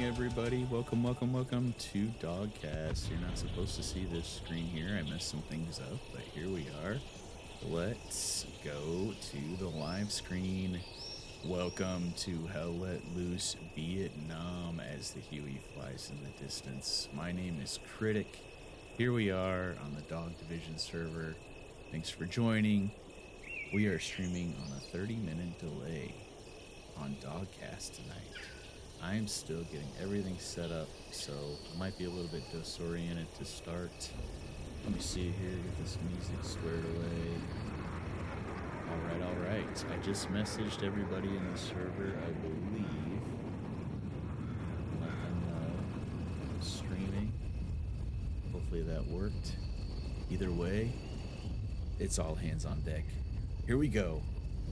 Everybody, welcome to Dogcast. You're not supposed to see this screen here. I messed some things up, but here we are. Let's go to the live screen. Welcome to Hell Let Loose Vietnam as the Huey flies in the distance. My name is Critic. Here we are on the Dawg Division server. Thanks for joining. We are streaming on a 30-minute delay on Dogcast tonight. I'm still getting everything set up, so I might be a little bit disoriented to start. Let me see here, get this music squared away. Alright. I just messaged everybody in the server, I believe. Let them know I'm streaming. Hopefully that worked. Either way, it's all hands on deck. Here we go.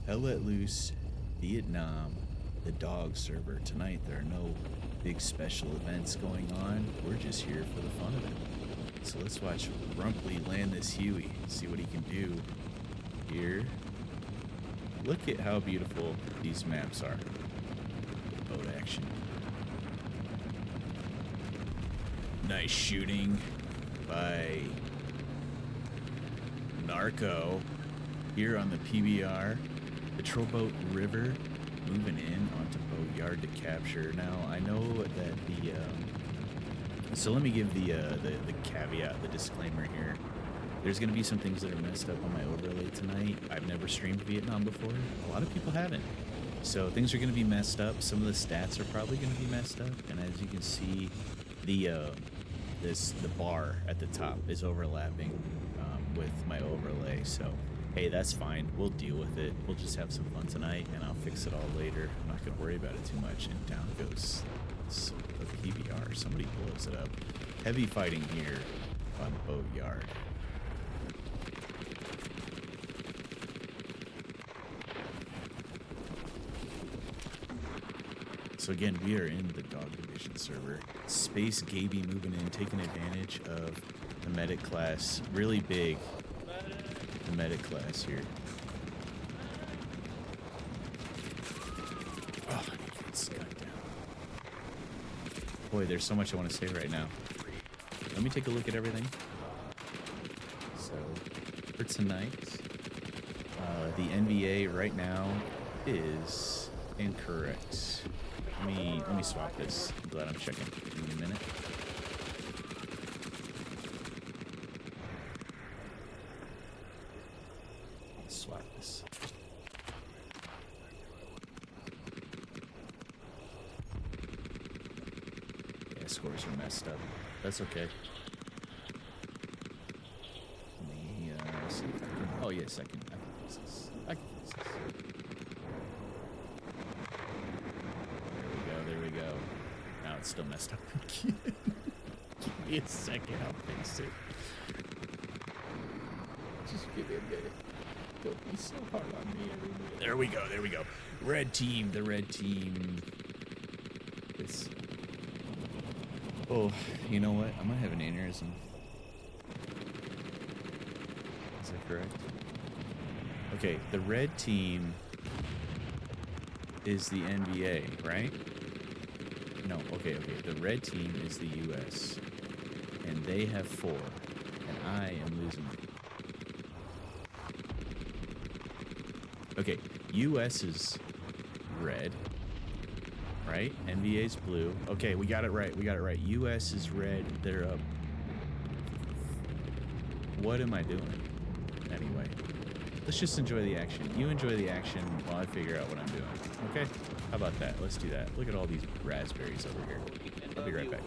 Hell Let Loose, Vietnam. The Dawg server. Tonight there are no big special events going on. We're just here for the fun of it. So let's watch Rumpley land this Huey, see what he can do here. Look at how beautiful these maps are. Boat action. Nice shooting by Narco here on the PBR. Patrol Boat River. Moving in onto Boat Yard to capture. Now, I know that so let me give the caveat, the disclaimer here. There's going to be some things that are messed up on my overlay tonight. I've never streamed Vietnam before. A lot of people haven't. So things are going to be messed up. Some of the stats are probably going to be messed up. And as you can see, the bar at the top is overlapping with my overlay. So hey, that's fine. We'll deal with it. We'll just have some fun tonight, and I'll fix it all later. I'm not going to worry about it too much. And down goes the PBR. Somebody blows it up. Heavy fighting here on Boat Yard. So again, we are in the Dawg Division server. Space Gaby moving in, taking advantage of the medic class. Really big. The medic class here. Oh, I need to get this gun down. Boy, there's so much I want to say right now. Let me take a look at everything. So, for tonight, the NBA right now is incorrect. Let me swap this. I'm glad I'm checking. Give me a minute. Swap this. Yeah, scores are messed up. That's okay. Let me see if I can. Oh yes, I can fix this. I can fix this. There we go. Now it's still messed up again. Give me a second, I'll fix it. Just give me a minute. Don't be so hard on me every minute. There we go. Red team, the red team. It's... Oh, you know what? I might have an aneurysm. Is that correct? Okay, the red team is the NBA, right? No, okay. The red team is the US. And they have 4. And I am losing. Okay, US is red. Right? NBA's blue. Okay, we got it right. US is red. They're up. What am I doing? Anyway. Let's just enjoy the action. You enjoy the action while I figure out what I'm doing. Okay? How about that? Let's do that. Look at all these raspberries over here. I'll be right back.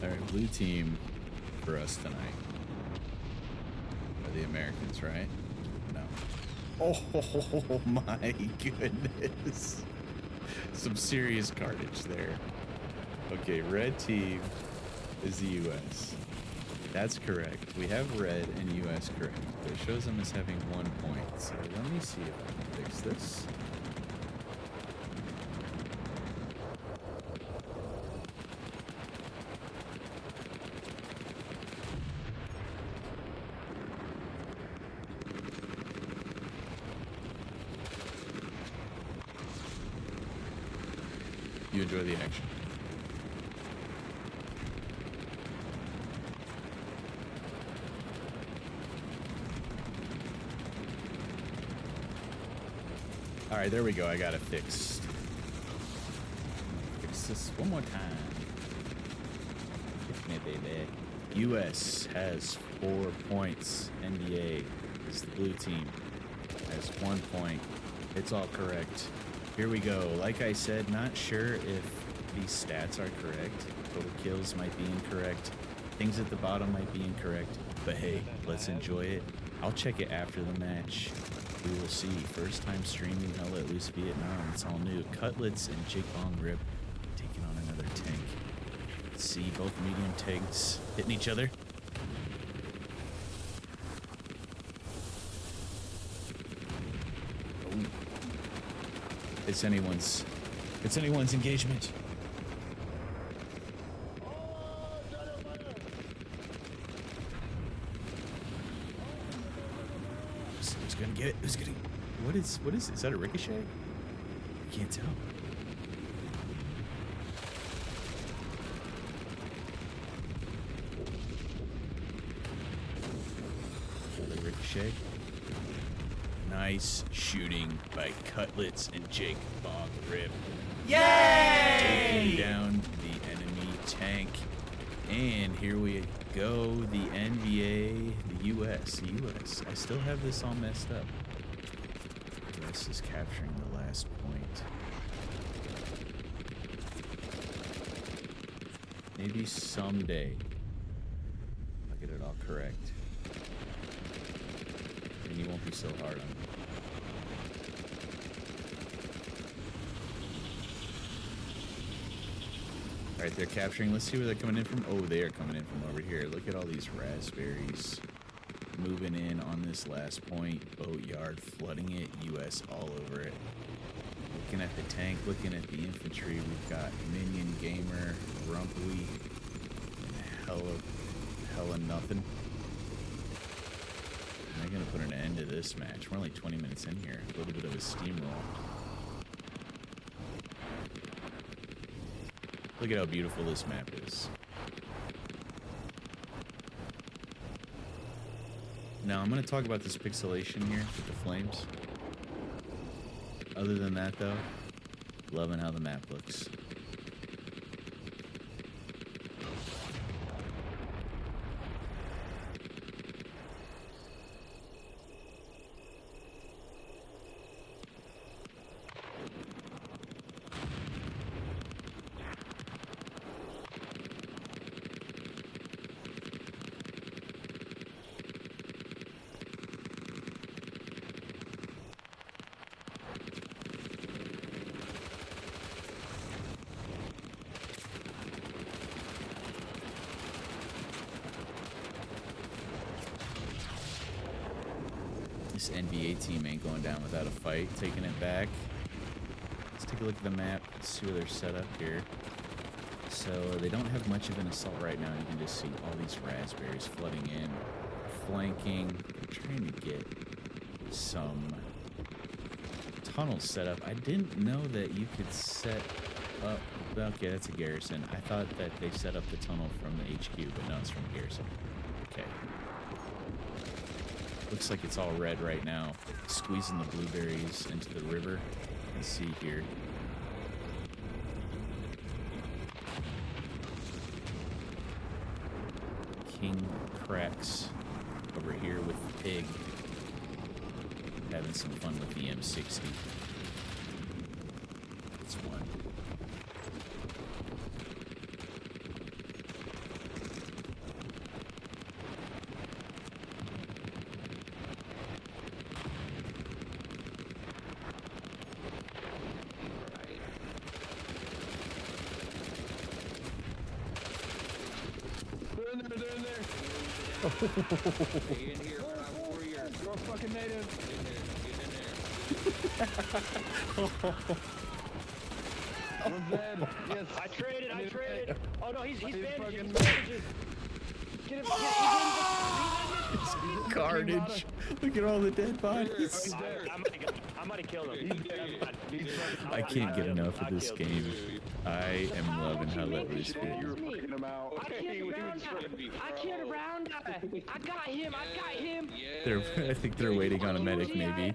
Alright, blue team for us tonight. Are the Americans, right? No. Oh my goodness. Some serious carnage there. Okay, red team is the US. That's correct. We have red and US correct. But it shows them as having 1 point. So let me see if I can fix this. You enjoy the action. All right, there we go. I got it fixed. Fix this one more time. Fix me, baby. US has 4 points. NBA is the blue team. Has 1 point. It's all correct. Here we go. Like I said, not sure if these stats are correct. Total kills might be incorrect. Things at the bottom might be incorrect. But hey, let's enjoy it. I'll check it after the match. We will see. First time streaming Hell Let Loose Vietnam. It's all new. Cutlets and Jig Bong Rip taking on another tank. Let's see both medium tanks hitting each other. Oh. It's anyone's engagement. Who's gonna get it? Who's gonna... What is it? Is that a ricochet? I can't tell. Another ricochet. No, Nice shooting by Cutlets and Jake Dawg Rip. Yay! Taking down the enemy tank. And here we go, the NBA, the US. I still have this all messed up. US is capturing the last point. Maybe someday I'll get it all correct. And you won't be so hard on me. Alright, they're capturing. Let's see where they're coming in from. Oh, they are coming in from over here. Look at all these raspberries moving in on this last point. Boatyard, flooding it. US all over it. Looking at the tank, looking at the infantry. We've got Minion, Gamer, Rumply, and hella nothing. I'm going to put an end to this match. We're only 20 minutes in here. A little bit of a steamroll. Look at how beautiful this map is. Now, I'm going to talk about this pixelation here with the flames. Other than that, though, loving how the map looks. This NBA team ain't going down without a fight. Taking it back. Let's take a look at the map. Let's see where they're set up here. So they don't have much of an assault right now. You can just see all these raspberries flooding in, flanking. They're trying to get some tunnels set up. I didn't know that you could set up. Okay, that's a garrison. I thought that they set up the tunnel from the HQ, but no, it's from the garrison. Okay. Looks like it's all red right now. Squeezing the blueberries into the river. Let's see here. King cracks over here with the pig. Having some fun with the M60. That's one. They're in there. Stay in here, I'm a warrior. You're a fucking native. I'm dead. Yes. I traded. Oh no, he's bandaging. fucking He's bandaging. Get him. Carnage. Look at all the dead bodies. I might have killed him. I can't get enough of this game. I am loving how that was fit. You're fucking him out. I killed a round guy. I got him. I think they're waiting on a medic, maybe.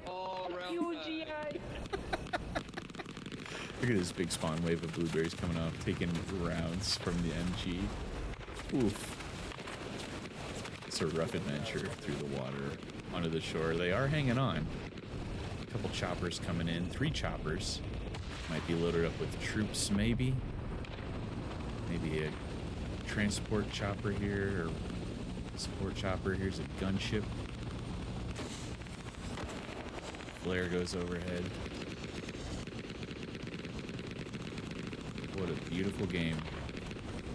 Look at this big spawn wave of blueberries coming off, taking rounds from the MG. Oof. It's a rough adventure through the water onto the shore. They are hanging on. A couple choppers coming in. 3 choppers. Might be loaded up with troops, maybe. Maybe a transport chopper here, or support chopper. Here's a gunship. Flare goes overhead. What a beautiful game.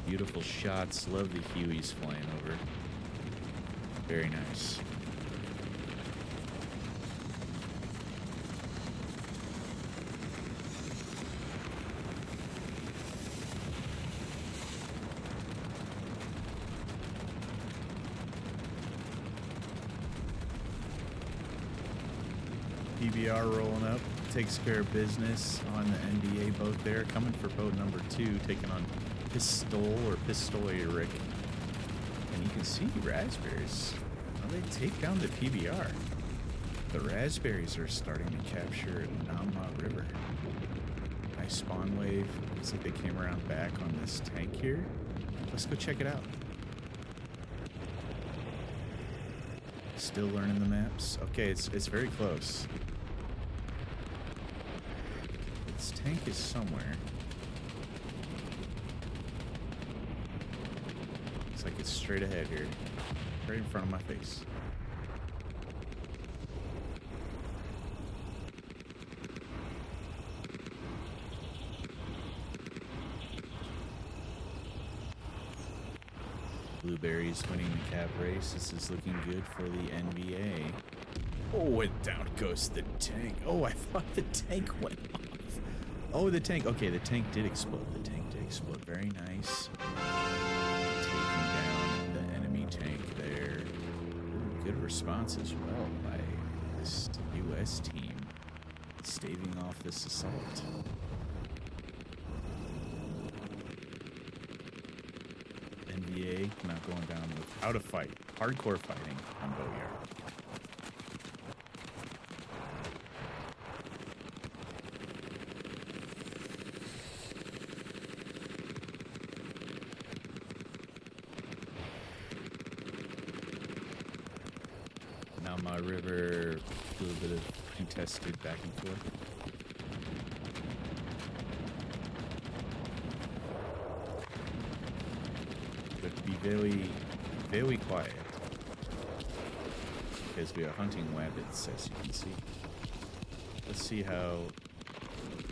Beautiful shots. Love the Hueys flying over. Very nice. PBR rolling up, takes care of business on the NBA boat there, coming for boat number 2, taking on Pistol or Pistoirik. And you can see raspberries. How they take down the PBR. The raspberries are starting to capture Nama River. Nice spawn wave. Looks like they came around back on this tank here. Let's go check it out. Still learning the maps. Okay, it's very close. This tank is somewhere. Looks like it's straight ahead here. Right in front of my face. Blueberries winning the cap race. This is looking good for the NBA. Oh, and down goes the tank. Oh, I thought the tank went off. Oh, the tank. Okay, the tank did explode. The tank did explode. Very nice. Taking down the enemy tank there. Ooh, good response as well by this U.S. team. Staving off this assault. NBA not going down without a fight. Hardcore fighting on Boatyard. Now my river, a little bit of contested back and forth. But to be very, very quiet because we are hunting rabbits, as you can see. Let's see how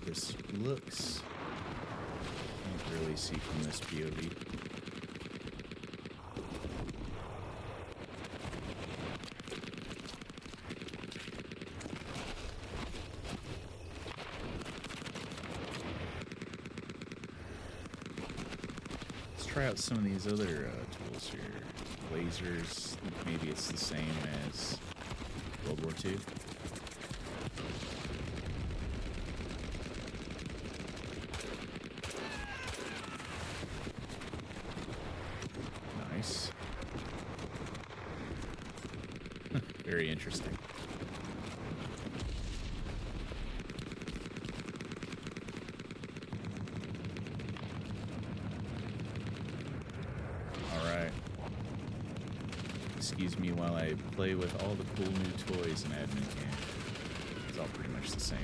this looks. Can't really see from this POV. Try out some of these other tools here. Lasers, maybe it's the same as World War II. Nice. Very interesting. Excuse me while I play with all the cool new toys in admin camp. It's all pretty much the same.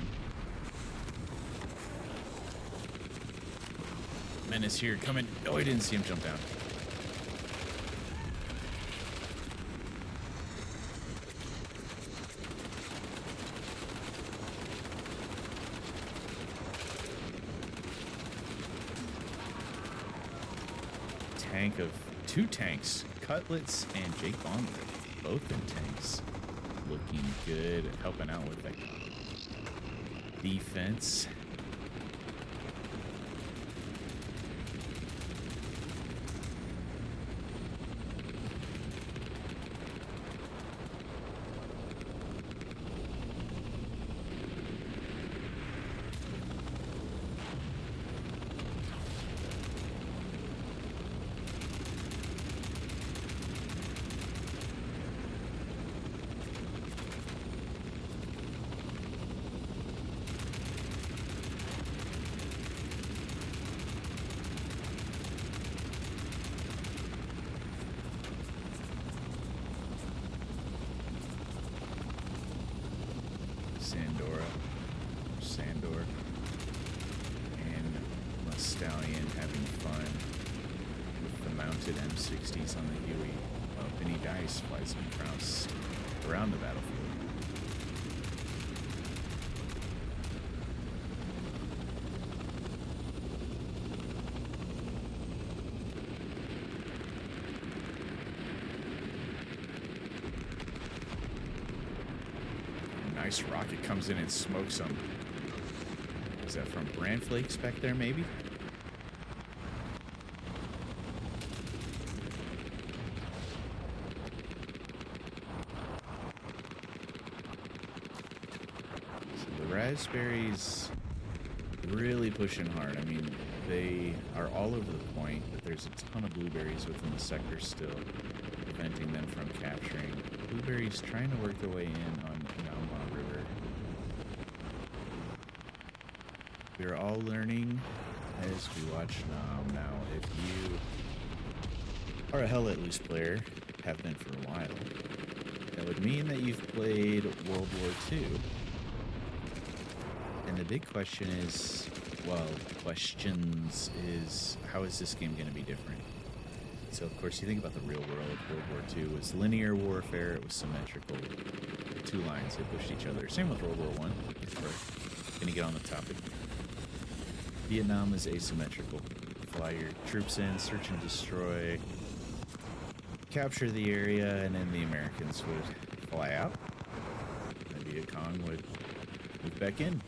Menace here coming. Oh, I didn't see him jump down. Tank of two tanks. Cutlets and Jake Bond, both in tanks, looking good, helping out with the defense. Sandor, and Mustallion having fun with the mounted M60s on the Huey. Vinny Dice flies some Kraus around the battlefield. Nice rocket comes in and smokes them. Is that from Bran Flakes back there, maybe? So the raspberries really pushing hard. I mean, they are all over the point, but there's a ton of blueberries within the sector still, preventing them from capturing. Blueberries trying to work their way in on We're all learning as we watch Nam. Now, if you are a Hell Let Loose player, have been for a while, that would mean that you've played World War II. And the big question is, well, questions is, how is this game going to be different? So, of course, you think about the real world. World War II was linear warfare. It was symmetrical. Two lines, they pushed each other. Same with World War I, if we're going to get on the topic. Vietnam is asymmetrical. Fly your troops in, search and destroy, capture the area, and then the Americans would fly out. The Viet Cong would move back in.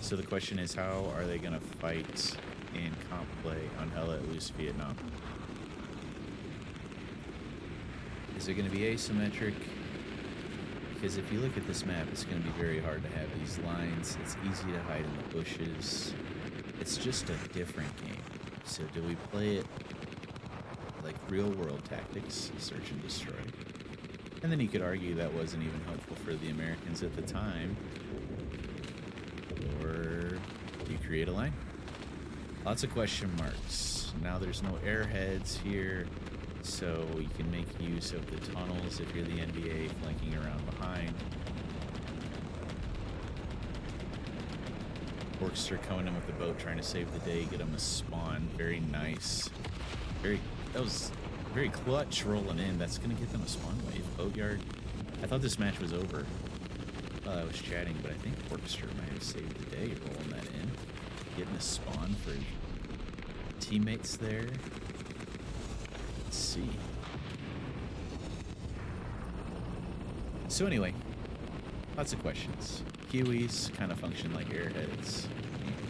So the question is, how are they going to fight in comp play on Hell Let Loose Vietnam? Is it going to be asymmetric? Because if you look at this map, it's going to be very hard to have these lines. It's easy to hide in the bushes. It's just a different game. So do we play it like real world tactics, search and destroy? And then you could argue that wasn't even helpful for the Americans at the time. Or do you create a line? Lots of question marks. Now there's no airheads here, so you can make use of the tunnels if you're the NBA flanking around behind. Orcs coming in with the boat trying to save the day, get them a spawn. Very nice. That was very clutch rolling in. That's going to get them a spawn wave. Boatyard. I thought this match was over. I was chatting, but I think Orchestra might have saved the day rolling that in. Getting a spawn for teammates there. Let's see. So anyway, lots of questions. Kiwis kind of function like airheads,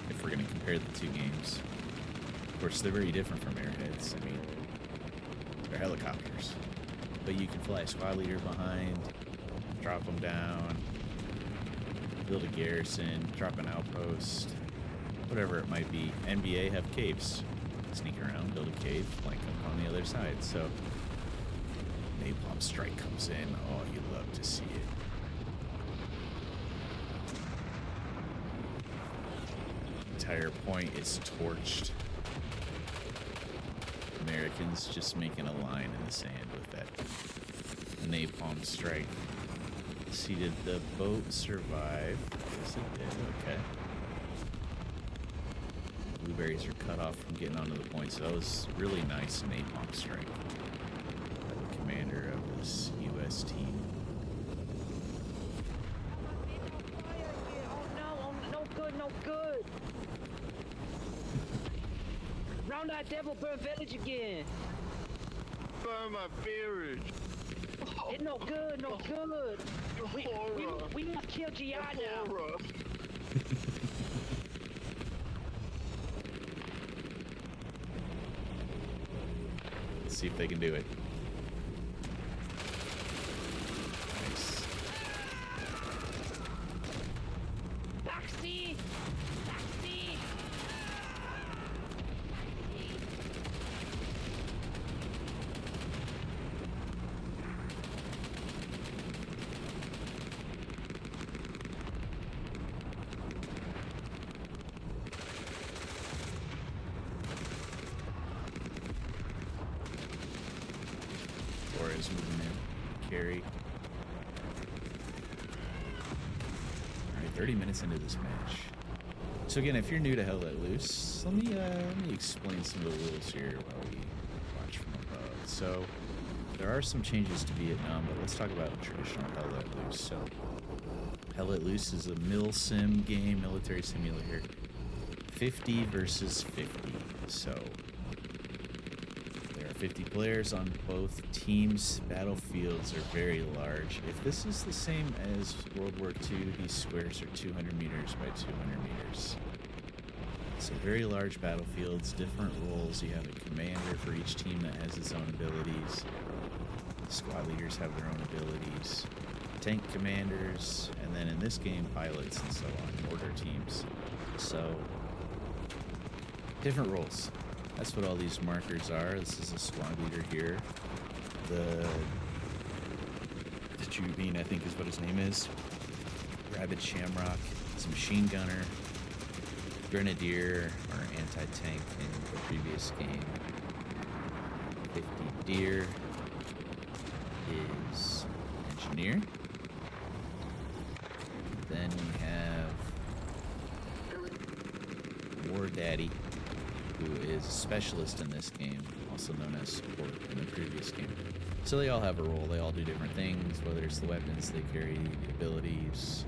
if we're going to compare the two games. Of course, they're very different from airheads. I mean, they're helicopters. But you can fly a squad leader behind, drop them down, build a garrison, drop an outpost, whatever it might be. NBA have caves. Sneak around, build a cave, flank them on the other side. So, napalm strike comes in. Oh, you love to see it. Entire point is torched. Americans just making a line in the sand with that napalm strike. See, did the boat survive? Yes, it did. Okay. Blueberries are cut off from getting onto the point, so that was really nice napalm strike by the commander of this U.S. team. Oh no, no good. Round that devil burn village again. Burn my village. It's no good. We must kill GI now. Let's see if they can do it. Nice. Taxi! Is moving in. Carry. Alright, 30 minutes into this match. So again, if you're new to Hell Let Loose, let me explain some of the rules here while we watch from above. So there are some changes to Vietnam, but let's talk about traditional Hell Let Loose. So Hell Let Loose is a mil-sim game, military simulator. 50 versus 50. So 50 players on both teams. Battlefields are very large. If this is the same as World War II, these squares are 200 meters by 200 meters. So very large battlefields, different roles. You have a commander for each team that has its own abilities. Squad leaders have their own abilities. Tank commanders, and then in this game, pilots and so on, mortar teams. So, different roles. That's what all these markers are. This is a squad leader here. The Jubin, I think is what his name is. Yeah, Rabid Shamrock, is a machine gunner. Grenadier or anti-tank in the previous game. 50 Deer is engineer. Then we have War Daddy, who is a specialist in this game, also known as support in the previous game. So they all have a role. They all do different things, whether it's the weapons they carry, the abilities,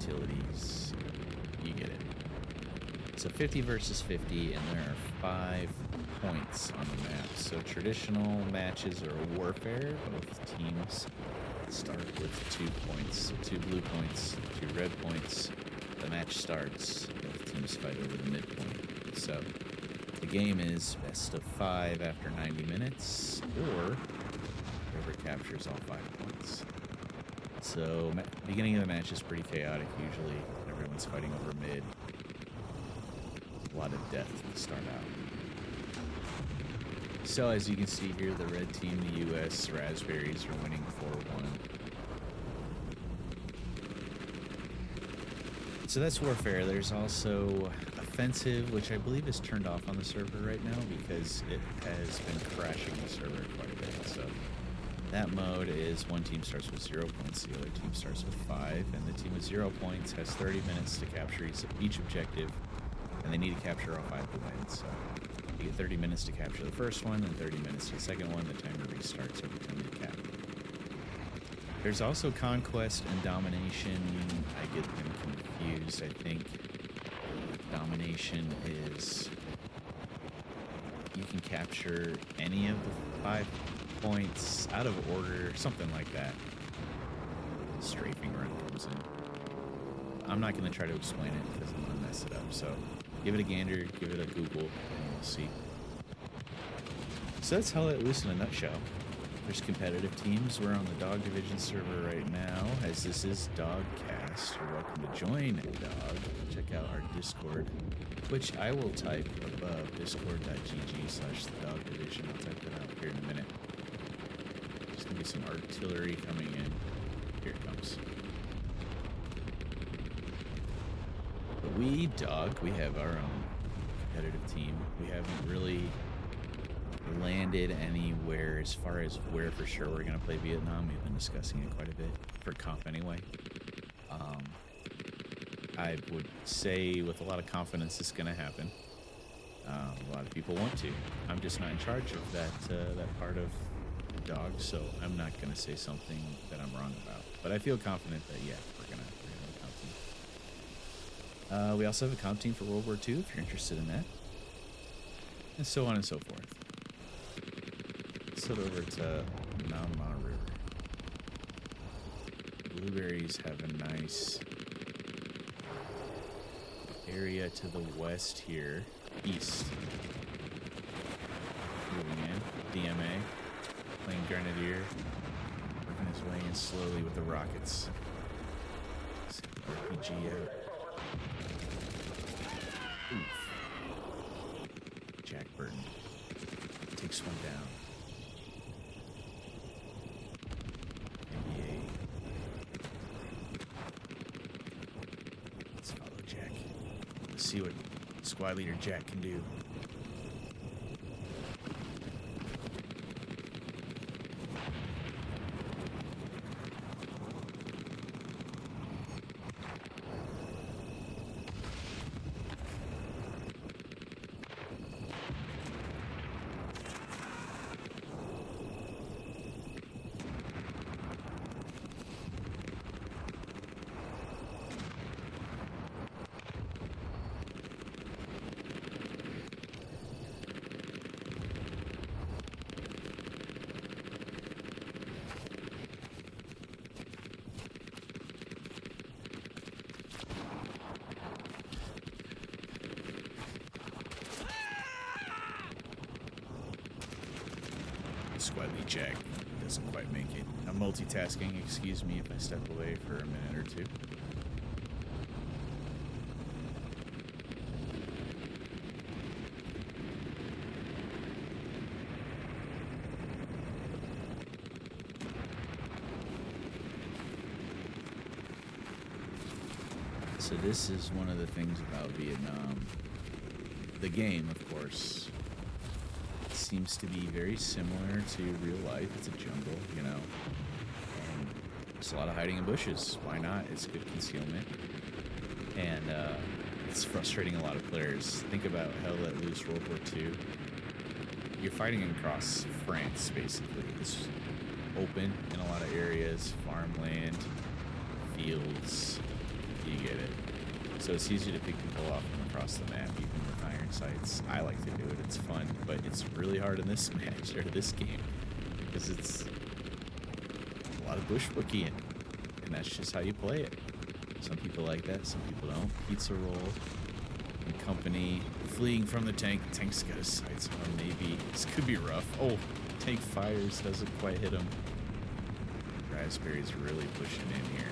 utilities. You get it. So 50 versus 50, and there are 5 points on the map. So traditional matches are warfare. Both teams start with 2 points. So 2 blue points, 2 red points. The match starts. Both teams fight over the midpoint. So the game is best of 5 after 90 minutes, or whoever captures all 5 points. So beginning of the match is pretty chaotic usually. Everyone's fighting over mid. A lot of death to start out. So as you can see here, the red team, the U.S. Raspberries, are winning 4-1. So that's warfare. There's also offensive, which I believe is turned off on the server right now because it has been crashing the server quite a bit. So that mode is one team starts with 0 points, the other team starts with 5, and the team with 0 points has 30 minutes to capture each objective, and they need to capture all 5 to win. So you get 30 minutes to capture the first one, then 30 minutes to the second one. The timer restarts every time you cap. There's also conquest and domination. I get them confused. I think domination is you can capture any of the 5 points out of order, something like that. Strafing run comes in. I'm not going to try to explain it because I'm going to mess it up. So give it a gander, give it a Google, and we'll see. So that's Hell Let Loose in a nutshell. There's competitive teams. We're on the Dawg Division server right now, as this is Dawgcast. You're welcome to join Dawg. Check out our Discord, which I will type above, discord.gg/Dawg Division. I'll type that out here in a minute. There's going to be some artillery coming in. Here it comes. But we, Dawg, we have our own competitive team. We haven't really landed anywhere as far as where for sure we're going to play Vietnam. We've been discussing it quite a bit, for comp anyway. I would say with a lot of confidence it's going to happen. A lot of people want to. I'm just not in charge of that part of Dawg, so I'm not going to say something that I'm wrong about. But I feel confident that, yeah, we're going to have a comp team. We also have a comp team for World War II, if you're interested in that. And so on and so forth. Let's head over to Ma River. Blueberries have a nice area to the west here. East. Moving in. DMA. Playing Grenadier. Working his way in slowly with the rockets. RPG out. Oof. Jack Burton takes one down. NBA. Let's follow Jack. Let's see what squad leader Jack can do. Squad lead Jack doesn't quite make it. I'm multitasking, excuse me if I step away for a minute or two. So this is one of the things about Vietnam. The game, of course, seems to be very similar to real life. It's a jungle, you know. And there's a lot of hiding in bushes. Why not? It's good concealment. And it's frustrating a lot of players. Think about Hell Let Loose World War II. You're fighting across France, basically. It's open in a lot of areas, farmland, fields, you get it. So it's easy to pick people off from across the map, even with iron sights. I like to do it, it's fun, but it's really hard in this match, or this game, because it's a lot of bushwhacking, and that's just how you play it. Some people like that, some people don't. Pizza roll, and company, fleeing from the tank. The tank's got his sights on, maybe. This could be rough. Oh, tank fires, doesn't quite hit him. Raspberry's really pushing in here,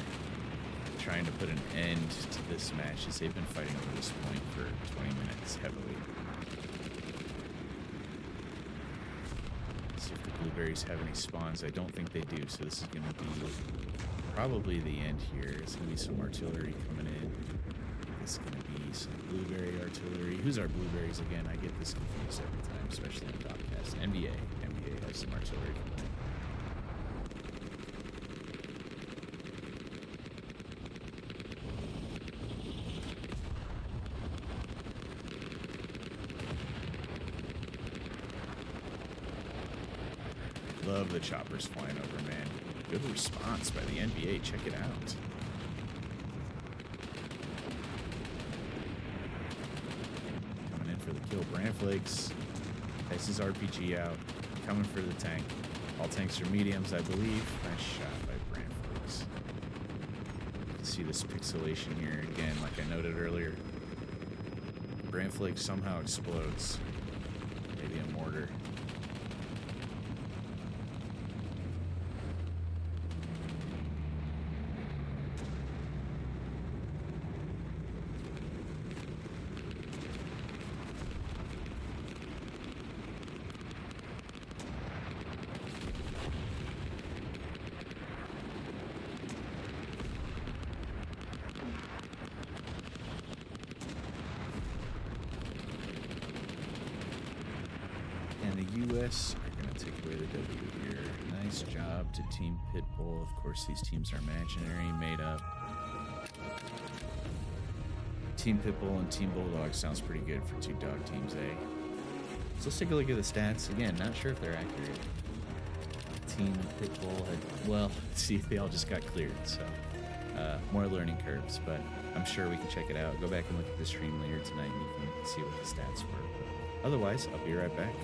trying to put an end to this match as they've been fighting over this point for 20 minutes heavily. See if the blueberries have any spawns. I don't think they do, so this is going to be probably the end here. It's going to be some artillery coming in. It's going to be some blueberry artillery. Who's our blueberries again? I get this confused every time, especially on Dogcast. NBA has some artillery coming in. Love the choppers flying over, man. Good response by the NBA. Check it out. Coming in for the kill. Brandflakes takes his RPG out. Coming for the tank. All tanks are mediums, I believe. Nice shot by Brandflakes. You can see this pixelation here again, like I noted earlier. Brandflake somehow explodes. Maybe a mortar. US are going to take away the W here. Nice job to Team Pitbull. Of course, these teams are imaginary, made up. Team Pitbull and Team Bulldog sounds pretty good for two dog teams, eh? So let's take a look at the stats. Again, not sure if they're accurate. Team Pitbull had, well, see, they all just got cleared, so more learning curves, but I'm sure we can check it out. Go back and look at the stream later tonight and you can see what the stats were. But otherwise, I'll be right back.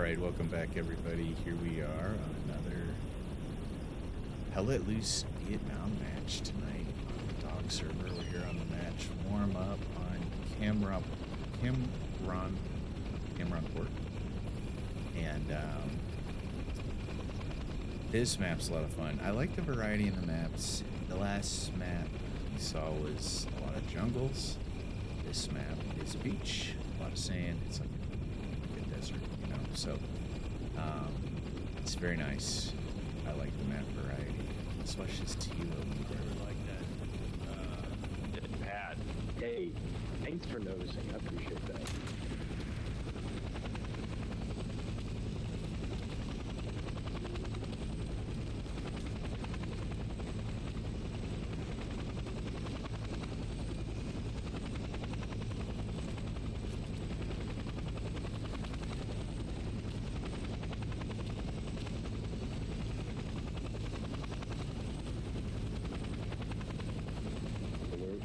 Alright, welcome back everybody. Here we are on another Hell Let Loose Vietnam match tonight on the Dawg server. We're here on the match warm up on Cameron Port. And this map's a lot of fun. I like the variety in the maps. The last map we saw was a lot of jungles. This map is a beach, a lot of sand. It's like a desert, you know. So it's very nice. I like the map variety. Let's watch this Tilo I like that. Pat. Hey, thanks for noticing. I appreciate that.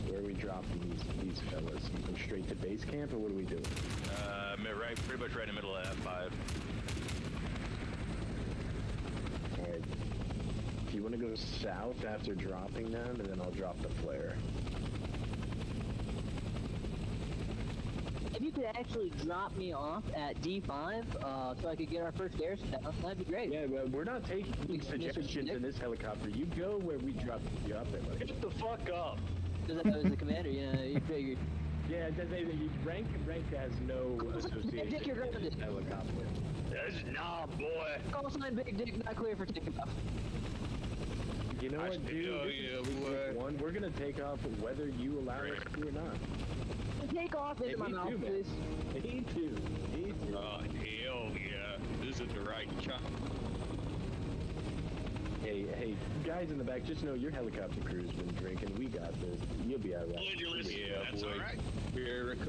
Where are we dropping these fellas? You go straight to base camp, or what are we doing? Right, pretty much right in the middle of F5. Alright. If you want to go south after dropping them, and then I'll drop the flare. If you could actually drop me off at D5, so I could get our first air down, that'd be great. Yeah, well, we're not taking suggestions in this helicopter. You go where we drop you up at. Get the fuck up! Because I was the commander, you figured. Yeah, rank has no association Dick, you're with grounded. helicopter. That's nah, boy! Call sign Big Dick, not clear for takeoff. You know I what, dude? still- This yeah, is boy. one. We're gonna take off whether you allow us to or not. Take off into my me mouth, too, man. please. Me too. Me too. Oh, hell yeah. This is the right shot. Hey, guys in the back, just know your helicopter crew's been drinking. We got this. You'll be alright. Yeah, that's alright. America.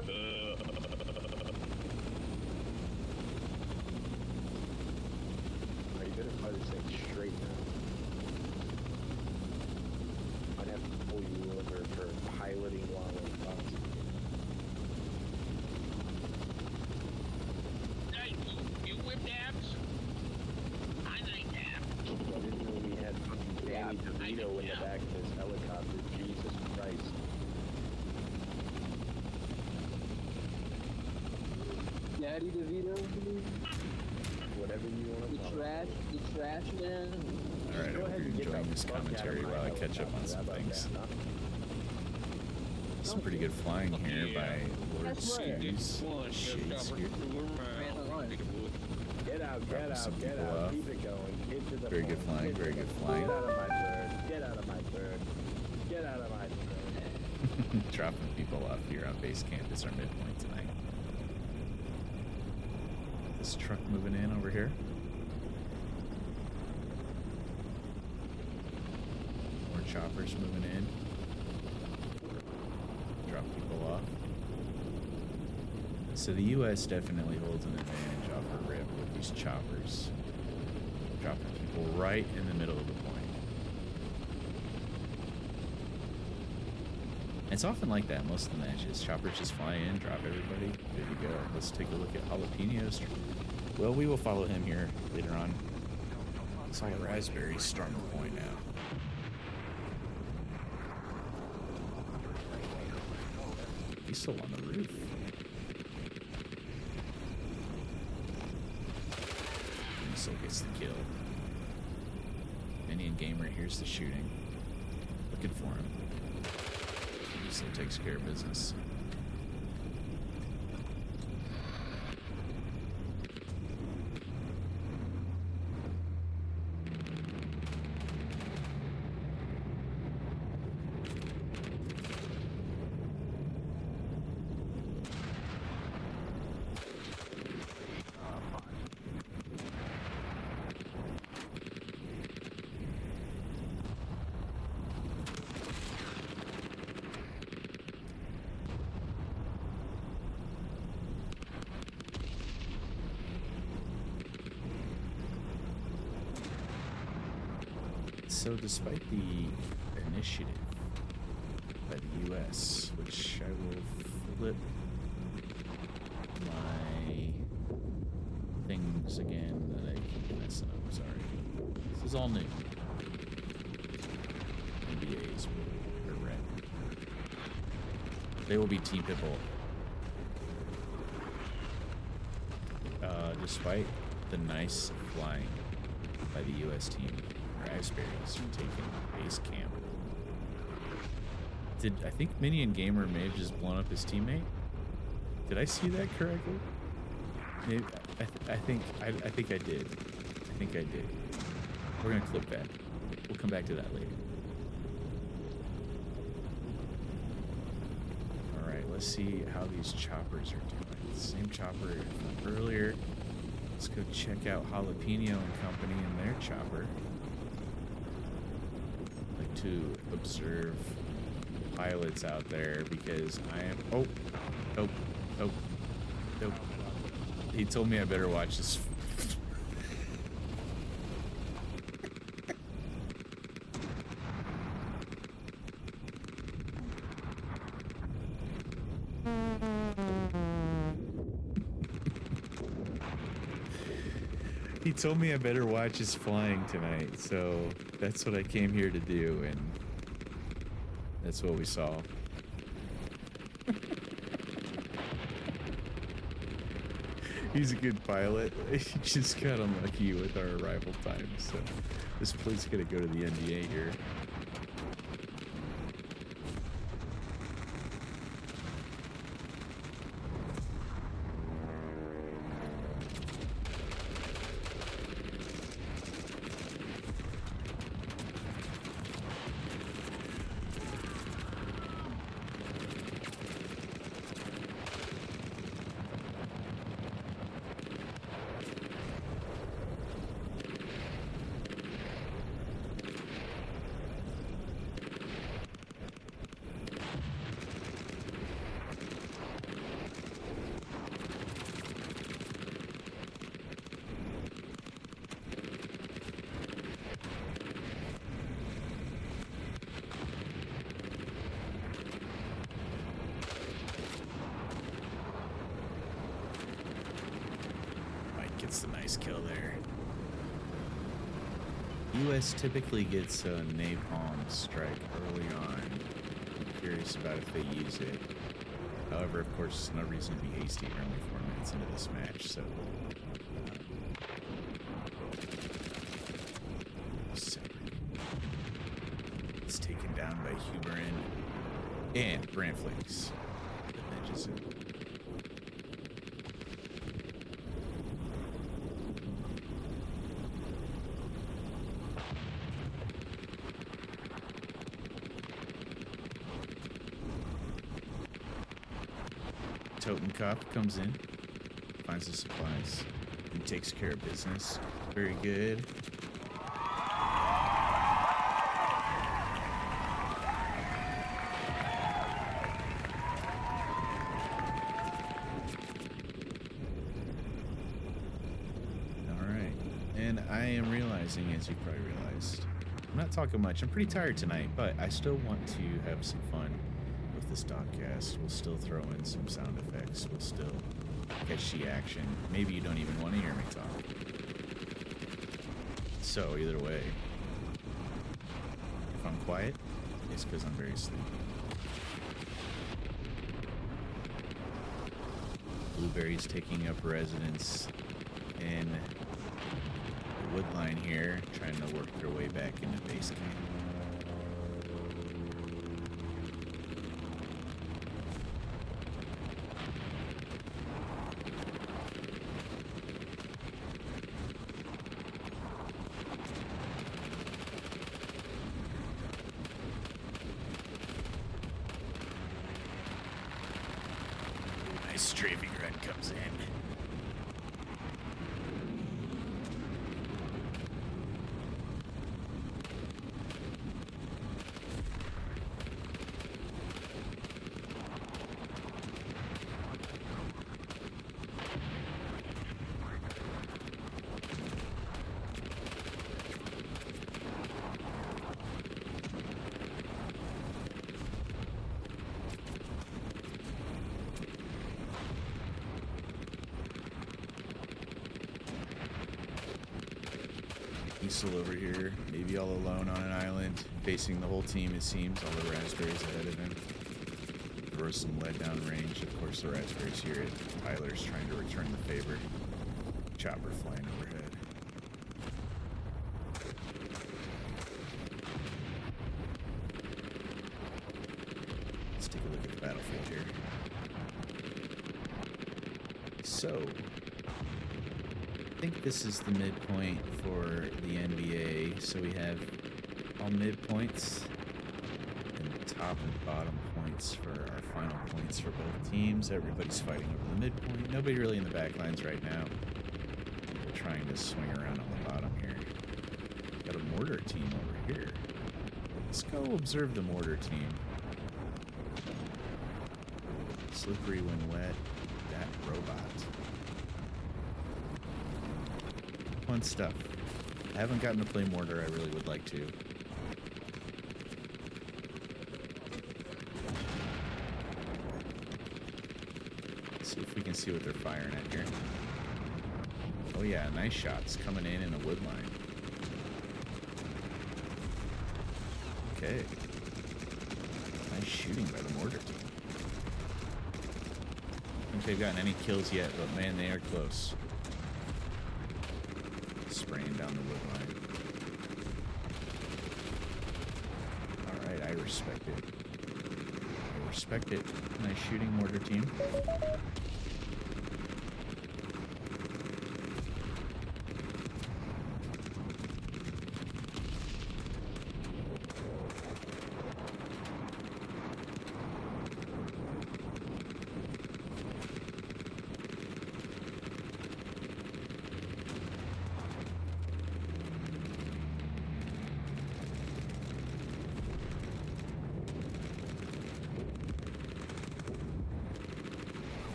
Oh, you better fly this thing straight now. I'd have to pull you over for piloting while impossible. Hey, you whip dabs? I like dabs. I didn't know we had fucking Danny DeVito in the back of this helicopter. Jesus Christ. Daddy DeVito, Whatever you want to call it. the trash man. Alright, I Go hope ahead you're and get enjoying the this fuck out of commentary my while I catch up on helicopter. some How about things. that, huh? Some pretty good flying here Yeah. by Lord That's right. Suze. Shakespeare. Get out, Dropping get some out, get people out. off. Keep it going. Get to the Very good point. flying, Get to very the good point. flying. Get out of my bird. Get out of my bird. Get out of my bird. Dropping people off here on base camp is our midpoint tonight. This truck moving in over here. More choppers moving in. Drop people off. So the U.S. definitely holds an advantage off a rip with these choppers. Dropping people right in the middle of the point. It's often like that most of the matches. Choppers just fly in, drop everybody, good to go. Let's take a look at Jalapenos. Well, we will follow him here later on. It's all the raspberries storm the point now. He's still on the roof. And he still gets the kill. Indian Gamer here's the shooting. Looking for him. He still takes care of business. So despite the initiative by the U.S., which I will flip my things This is all new. NBA's are red. They will be Team Pitbull. Despite the nice flying by the U.S. team, Raspberries are taking base camp. I think Minion Gamer may have just blown up his teammate? Did I see that correctly? Maybe, I think I did. I think I did. We're gonna clip that. We'll come back to that later. All right, let's see how these choppers are doing. Same chopper from earlier. Let's go check out Jalapeno and Company and their chopper. I like to observe pilots out there because I am. Oh. He told me I better watch this. He told me I better watch his flying tonight, so that's what I came here to do, and that's what we saw. He's a good pilot. He just got unlucky with our arrival time, so this plane's gonna go to the NDA here. Gets the nice kill there. US typically gets a napalm strike early on. I'm curious about if they use it. However, of course, no reason to be hasty. We're only 4 minutes into this match, so. It's taken down by Huberin and Brandflakes. That just Totenkopf comes in, finds the supplies, and takes care of business. Very good. Alright, and I am realizing, as you probably realized, I'm not talking much. I'm pretty tired tonight, but I still want to have some fun with this Dawgcast. We'll still throw in some sound effects. We'll still catch the action. Maybe you don't even want to hear me talk. So either way, if I'm quiet, it's because I'm very sleepy. Blueberry's taking up residence in the wood line here, trying to work their way back into base camp. Strafing run comes in. He's still over here, maybe all alone on an island, facing the whole team, it seems. All the raspberries ahead of him. Throw some lead down range. Of course, the raspberries here at Tyler's trying to return the favor. Chopper flying overhead. Let's take a look at the battlefield here. So, I think this is the midpoint for the NBA. So we have all midpoints and top and bottom points for our final points for both teams. Everybody's fighting over the midpoint. Nobody really in the back lines right now. People trying to swing around on the bottom here. Got a mortar team over here. Let's go observe the mortar team. Slippery when wet. That robot. Fun stuff. I haven't gotten to play mortar. I really would like to. Let's see if we can see what they're firing at here. Oh yeah, nice shots coming in a wood line. Okay. Nice shooting by the mortar team. I don't think they've gotten any kills yet, but man, they are close. Spraying down the wood line. Alright, I respect it. I respect it. Nice shooting, mortar team.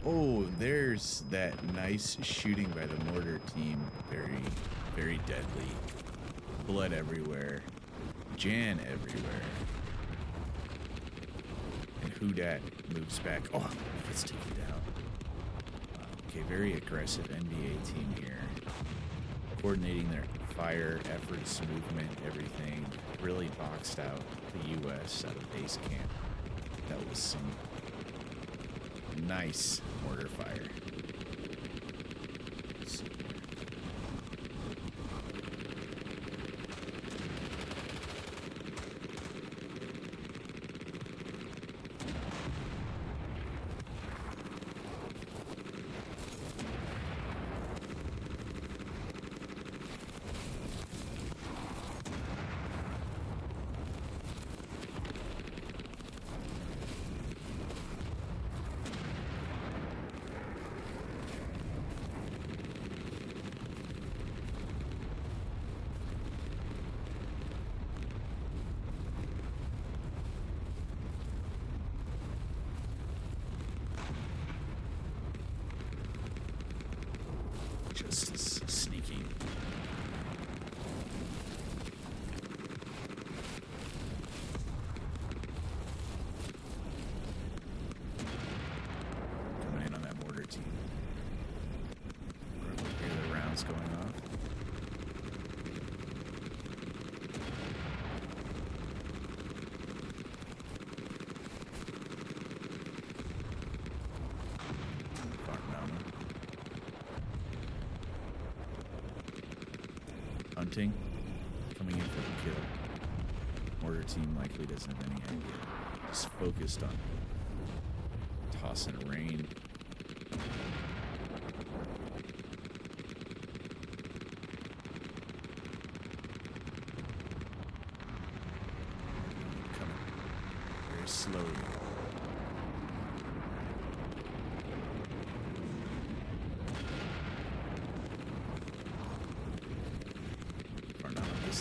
Oh, there's that nice shooting by the mortar team. Very, very deadly. Blood everywhere. Jan everywhere. And Whodat moves back. Oh, let's take it down. Okay, very aggressive NBA team here. Coordinating their fire, efforts, movement, everything. Really boxed out the U.S. out of base camp. That was some nice mortar fire. Let's see here. Just as sneaky. Coming in on that mortar team. Hear the rounds going off. Hunting, coming in for the kill. Mortar team likely doesn't have any idea. Just focused on tossing rain. Coming very slowly.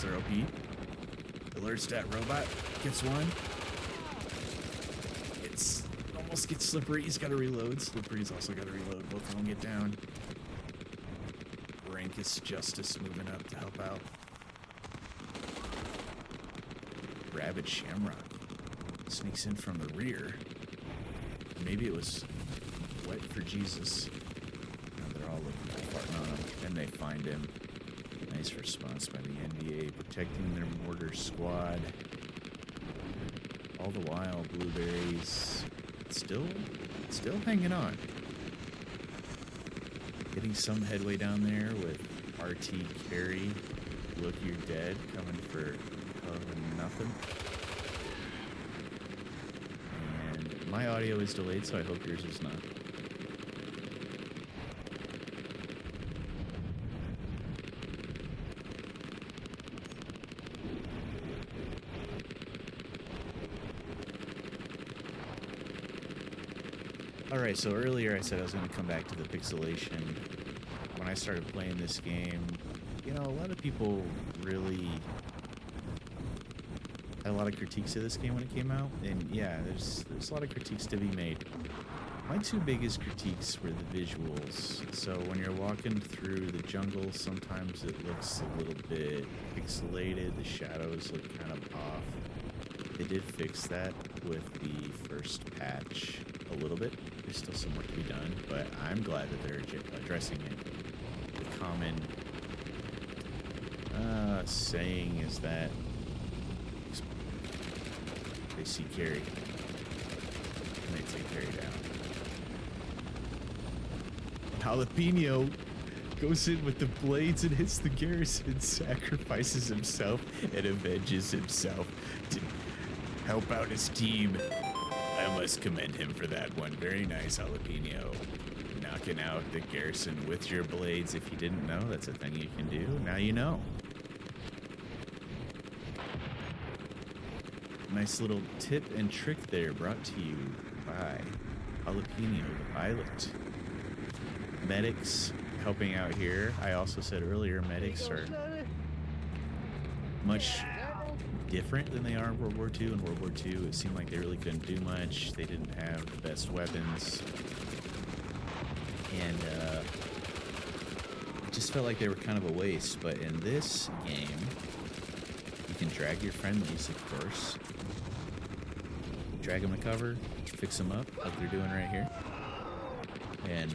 Their OP. Alerts that robot. Gets one. It's almost gets Slippery. He's got to reload. Slippery's also got to reload. Both of them get down. Rank think it's Justice moving up to help out. Rabid Shamrock sneaks in from the rear. Maybe it was Wet for Jesus. Now they're all looking farting on him, and they find him. Nice response by the NBA, protecting their mortar squad. All the while, Blueberries still hanging on. Getting some headway down there with RT Carry. Look, you're dead. Coming for nothing. And my audio is delayed, so I hope yours is not. Alright, so earlier I said I was going to come back to the pixelation. When I started playing this game, you know, a lot of people really had a lot of critiques of this game when it came out. And yeah, there's a lot of critiques to be made. My two biggest critiques were the visuals. So when you're walking through the jungle, sometimes it looks a little bit pixelated. The shadows look kind of off. They did fix that with the first patch a little bit. There's still some work to be done, but I'm glad that they're addressing it. The common saying is that they see Carrie and they take Carrie down. Jalapeno goes in with the blades and hits the garrison, sacrifices himself, and avenges himself to help out his team. I must commend him for that one. Very nice, Jalapeno. Knocking out the garrison with your blades. If you didn't know, that's a thing you can do. Now you know. Nice little tip and trick there brought to you by Jalapeno, the pilot. Medics helping out here. I also said earlier, medics are much different than they are in World War II. In World War II, it seemed like they really couldn't do much. They didn't have the best weapons. And it just felt like they were kind of a waste. But in this game, you can drag your friendlies, of course. Drag them to cover, fix them up, like they're doing right here. And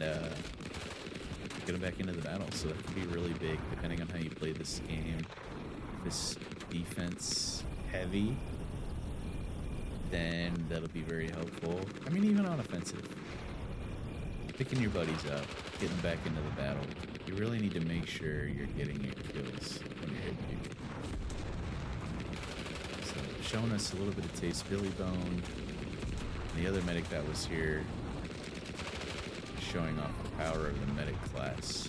get them back into the battle. So that can be really big, depending on how you play this game. This defense heavy, then that'll be very helpful. I mean, even on offensive, picking your buddies up, getting back into the battle, you really need to make sure you're getting your kills when you're hitting people. So showing us a little bit of taste, Billy Bone, the other medic that was here, showing off the power of the medic class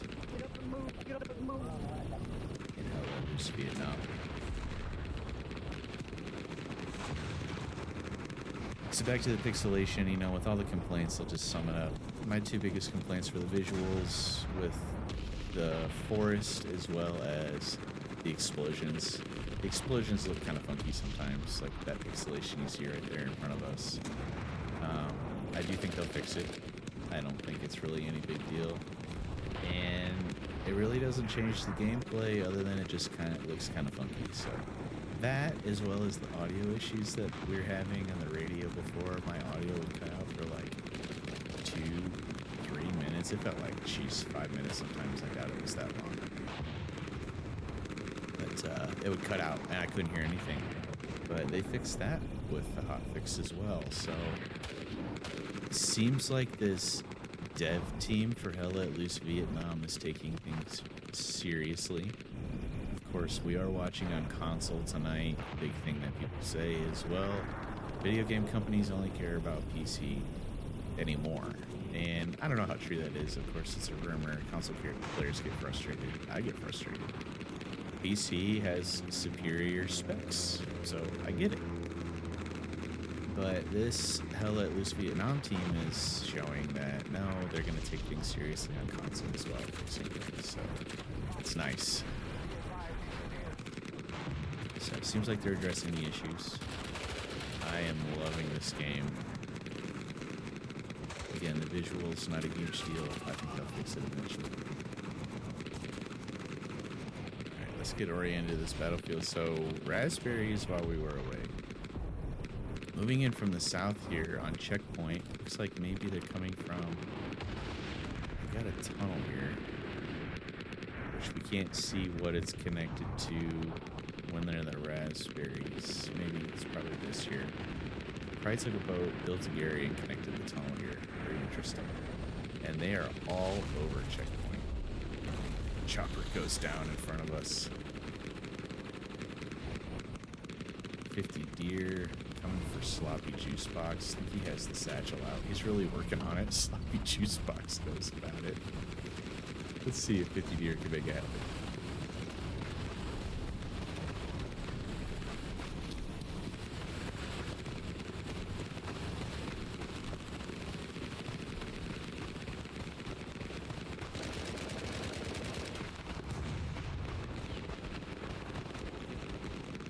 in Hello Vietnam. So back to the pixelation, you know, with all the complaints, I'll just sum it up. My two biggest complaints were the visuals with the forest as well as the explosions. The explosions look kind of funky sometimes, like that pixelation you see right there in front of us. I do think they'll fix it. I don't think it's really any big deal. And it really doesn't change the gameplay other than it just kind of looks kind of funky. So that, as well as the audio issues that we were having on the radio before, my audio would cut out for like 2-3 minutes. It felt like, geez, 5 minutes sometimes. I doubt it was that long. But it would cut out and I couldn't hear anything. But they fixed that with the hotfix as well. So it seems like this dev team for Hell Let Loose Vietnam is taking things seriously. Of course, we are watching on console tonight. Big thing that people say is, well, video game companies only care about PC anymore. And I don't know how true that is. Of course, it's a rumor. Console players get frustrated. I get frustrated. PC has superior specs, so I get it. But this Hell Let Loose Vietnam team is showing that, no, they're going to take things seriously on console as well, basically. So it's nice. So it seems like they're addressing the issues. I am loving this game. Again, the visuals, not a huge deal. I think they'll fix it eventually. let's get oriented to this battlefield. So, raspberries while we were away. Moving in from the south here on checkpoint. Looks like maybe they're coming from... I got a tunnel here, which we can't see what it's connected to when they're in the raspberries. Maybe it's probably this here. Probably took a boat, built a Gary, and connected the tunnel here. Very interesting. And they are all over checkpoint. Chopper goes down in front of us. 50 deer coming for Sloppy Juice Box. I think he has the satchel out. He's really working on it. Sloppy Juice Box knows about it. Let's see if 50 deer can make it happen.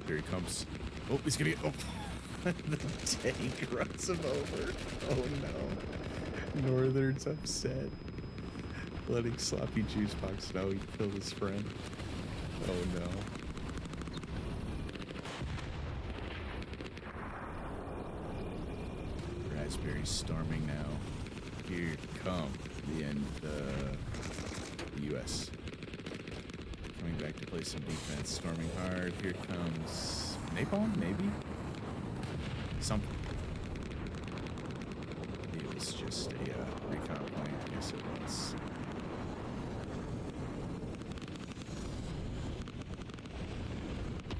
Here he comes. Oh, he's gonna get. Oh, the tank runs him over. Oh no. Northern's upset. Letting Sloppy Juice Box know he killed his friend. Oh no. Raspberry's storming now. Here come the end of the U.S. Coming back to play some defense, storming hard. Here comes napalm, maybe? Something. It was just a recon plane. I guess it was.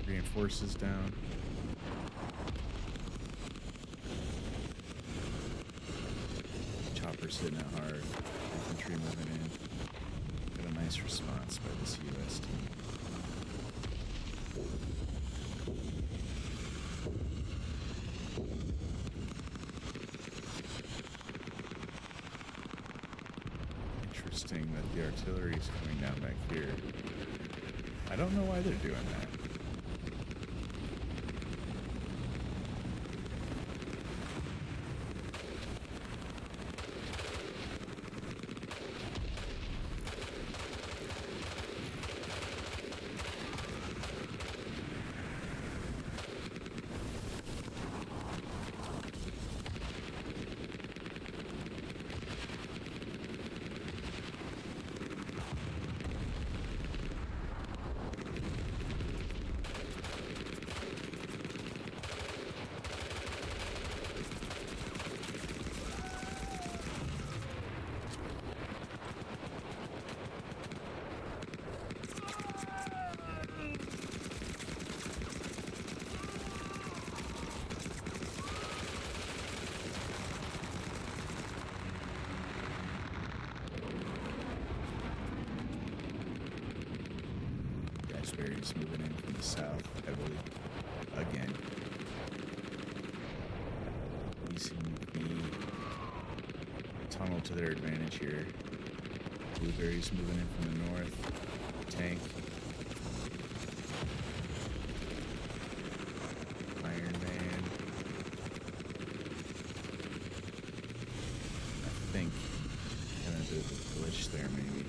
Reinforces down. Chopper's hitting it hard. Infantry moving in. Got a nice response by this U.S. team. Interesting that the artillery is coming down back here. I don't know why they're doing that. Raspberries moving in from the south heavily again. Using the tunnel to their advantage here. Blueberries moving in from the north. Tank. Iron Man. I think kind of a glitch there maybe.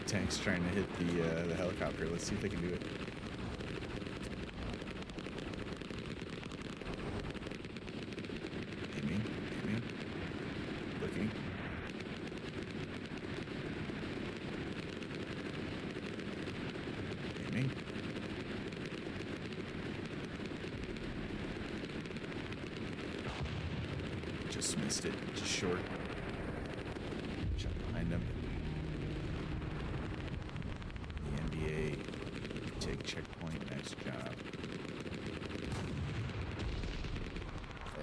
Tank's trying to hit the helicopter. Let's see if they can do it. Aiming, looking. Aiming. Just missed it, just short. Shot behind him. Take checkpoint, nice job.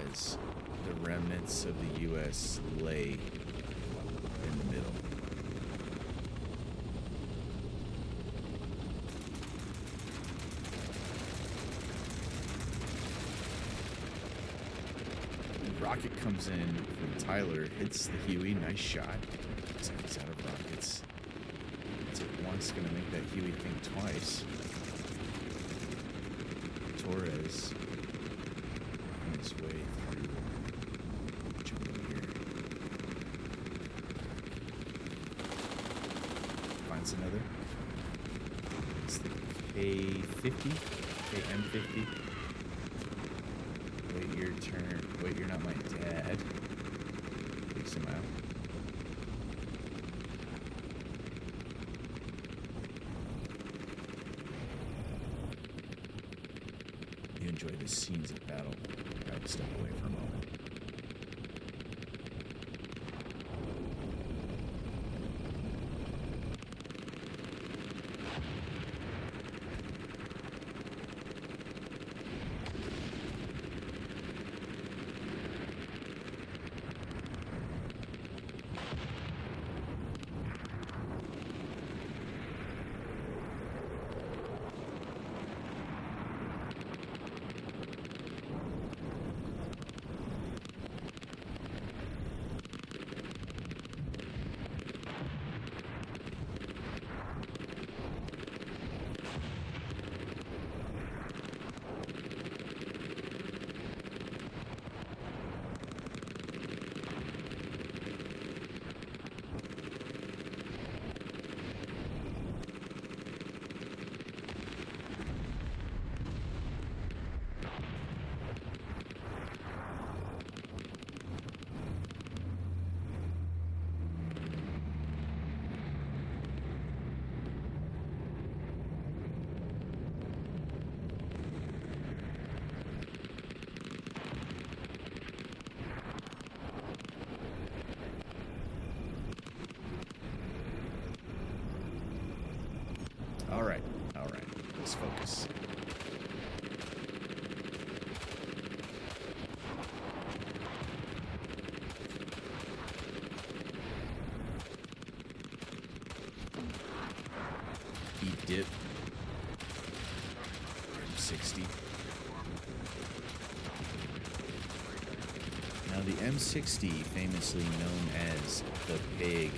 As the remnants of the U.S. lay in the middle. rocket comes in from Tyler, hits the Huey, nice shot. Looks like he's out of rockets. It's at once gonna make that Huey think twice. Torres on his way through the jungle here. Finds another. It's the K50, KM50. Wait your turn. Wait, you're not my dad. Takes him out. You enjoy the scenes of battle. I would step away for a moment. All right, let's focus. Eat dip. M60. Now the M60, famously known as the Pig.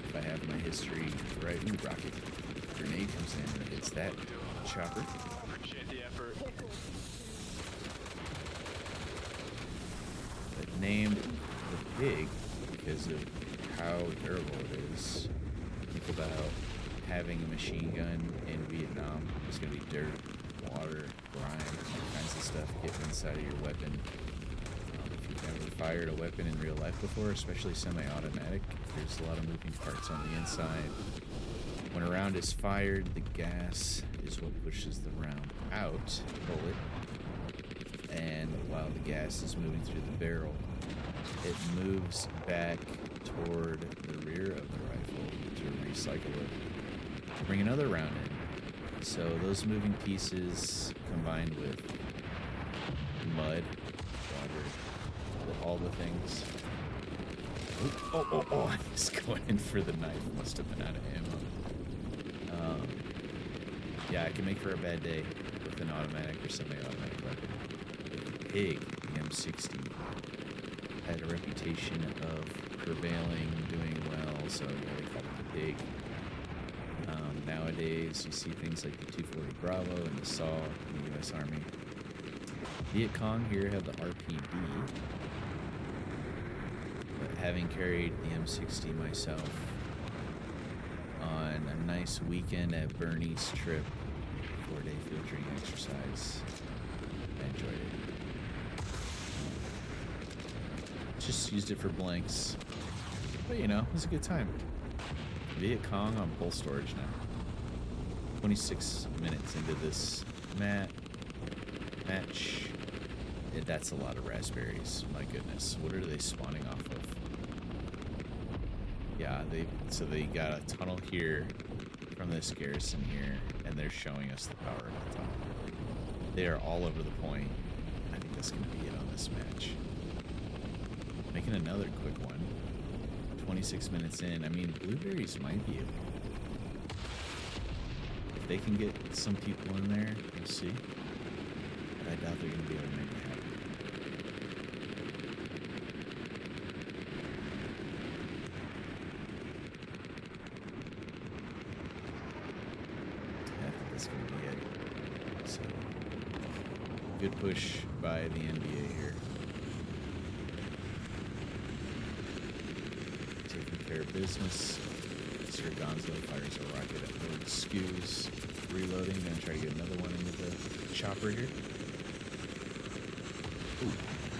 If I have my history right, ooh, rocket. Grenade comes in and hits that chopper. Appreciate the effort. But named the Pig because of how terrible it is. Think about having a machine gun in Vietnam. There's going to be dirt, water, grime, all kinds of stuff getting inside of your weapon. If you've never fired a weapon in real life before, especially semi-automatic, there's a lot of moving parts on the inside. When a round is fired, the gas is what pushes the round out, bullet, and while the gas is moving through the barrel, it moves back toward the rear of the rifle to recycle it, to bring another round in. So those moving pieces combined with mud, water, all the things. Oh, he's going in for the knife. Must have been out of ammo. Yeah, it can make for a bad day with an automatic or semi-automatic weapon. The Pig, the M60, had a reputation of prevailing, doing well, so they called it the Pig. Nowadays, you see things like the 240 Bravo and the SAW in the U.S. Army. Viet Cong here have the RPD, but having carried the M60 myself on a nice weekend at Bernie's trip, 4-day field training exercise, I enjoyed it. Just used it for blanks, but you know, it was a good time. Viet Cong on full storage now. 26 minutes into this match. That's a lot of raspberries. My goodness, what are they spawning off of? Yeah, they got a tunnel here from this garrison here, and they're showing us the power of the tunnel. They are all over the point. I think that's going to be it on this match. Making another quick one. 26 minutes in. I mean, blueberries might be able. If they can get some people in there, we'll see. But I doubt they're going to be able to make it happen. Good push by the NBA here. Taking care of business. Sir Gonzo fires a rocket at Lord Skews. Reloading, gonna try to get another one into the chopper here. Ooh,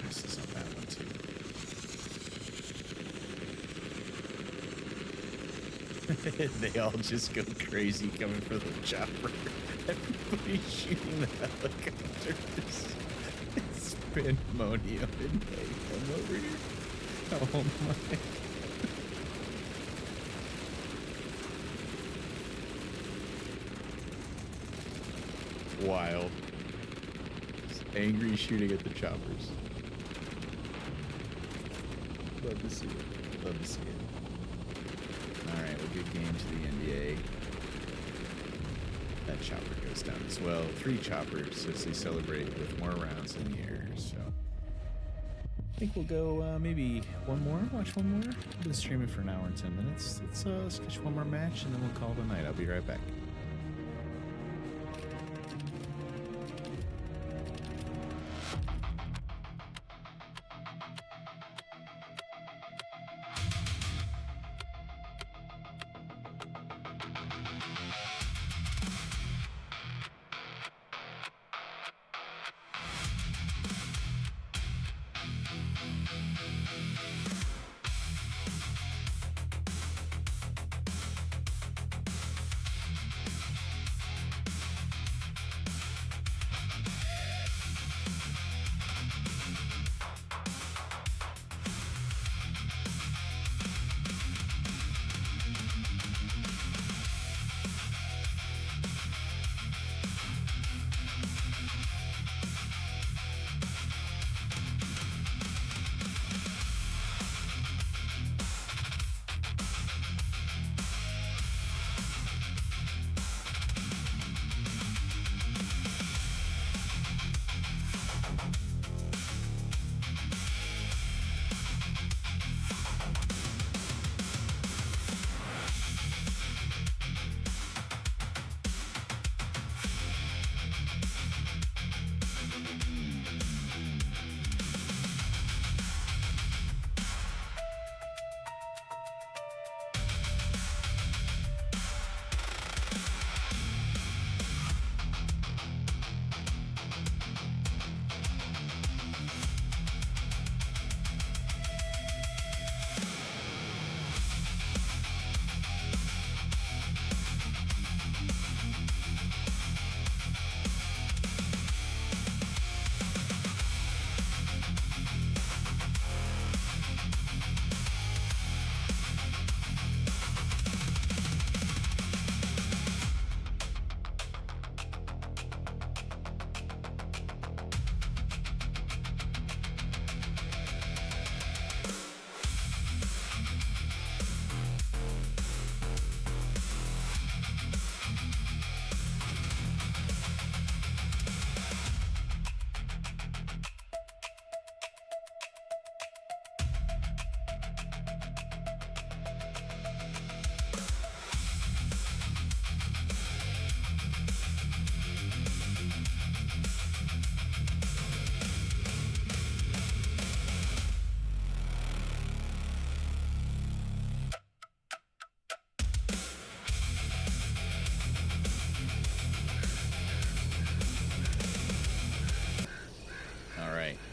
misses on that one too. They all just go crazy coming for the chopper. Everybody's shooting the helicopters. It's pandemonium in mayhem over here. Oh my. Wild. Just angry shooting at the choppers. Love to see it. Love to see it. Alright, a good game to the NBA. That chopper goes down as well. 3 choppers as they celebrate with more rounds in the air. So I think we'll go maybe one more. Watch one more. I've been streaming for an hour and 10 minutes. Let's catch one more match and then we'll call it a night. I'll be right back.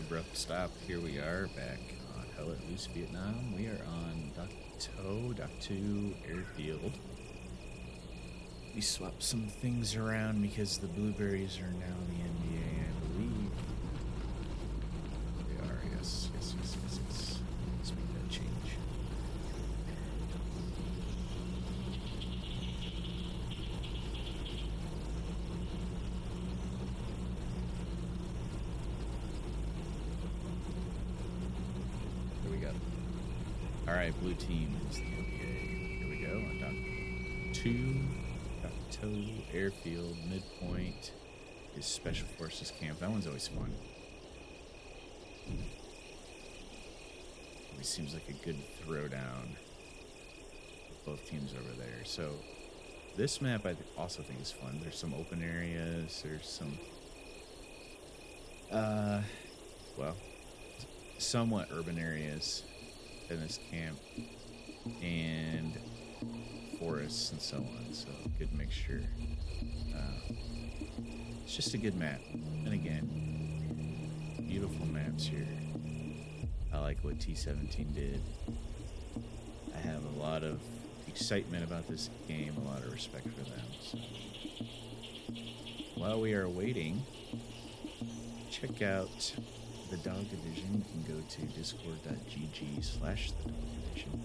Abrupt stop. Here we are back on Hell at Loose, Vietnam. We are on Dak To Airfield. We swapped some things around because the blueberries are now the NBA, I believe. They are, yes. Let's make that change. Alright, blue team is the NBA. Here we go on Dak To Airfield. Midpoint is Special Forces Camp. That one's always fun. Always seems like a good throwdown with both teams over there. So this map I also think is fun. There's some open areas. There's some Uh, well, somewhat urban areas in this camp, and forests and so on. So good mixture. It's just a good map. And again, beautiful maps here. I like what T17 did. I have a lot of excitement about this game, a lot of respect for them. So, while we are waiting, check out the Dawg Division. You can go to discord.gg/the Dawg Division.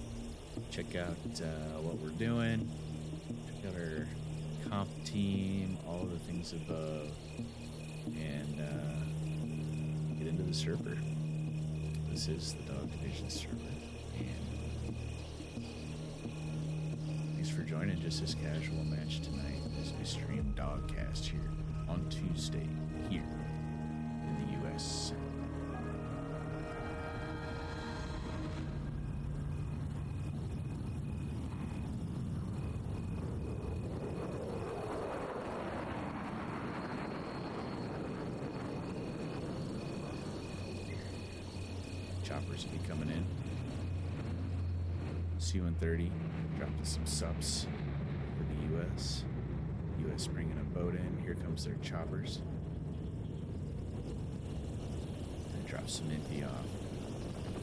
Check out what we're doing. Check out our comp team, all the things above, and get into the server. This is the Dawg Division server, and thanks for joining just this casual match tonight as we stream Dogcast here on Tuesday here in the U.S. Choppers will be coming in. C-130 dropping some subs for the U.S. U.S. bringing a boat in. Here comes their choppers. And drop some empty off.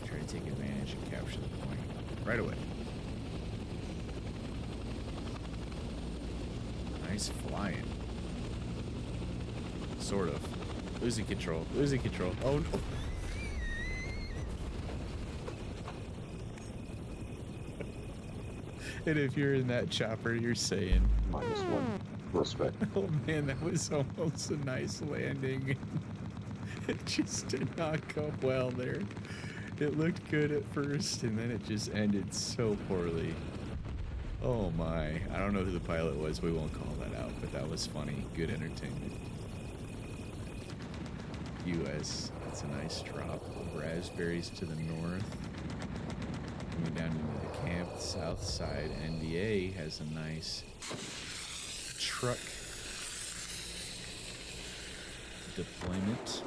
Try to take advantage and capture the point right away. Nice flying. Sort of. Losing control. Losing control. Oh no. And if you're in that chopper, you're saying, -1. Respect. oh man, that was almost a nice landing. It just did not go well there. It looked good at first, and then it just ended so poorly. Oh my. I don't know who the pilot was. We won't call that out, but that was funny. Good entertainment. US. That's a nice drop. Raspberries to the north. Coming down into the camp, the south side. NDA has a nice truck deployment.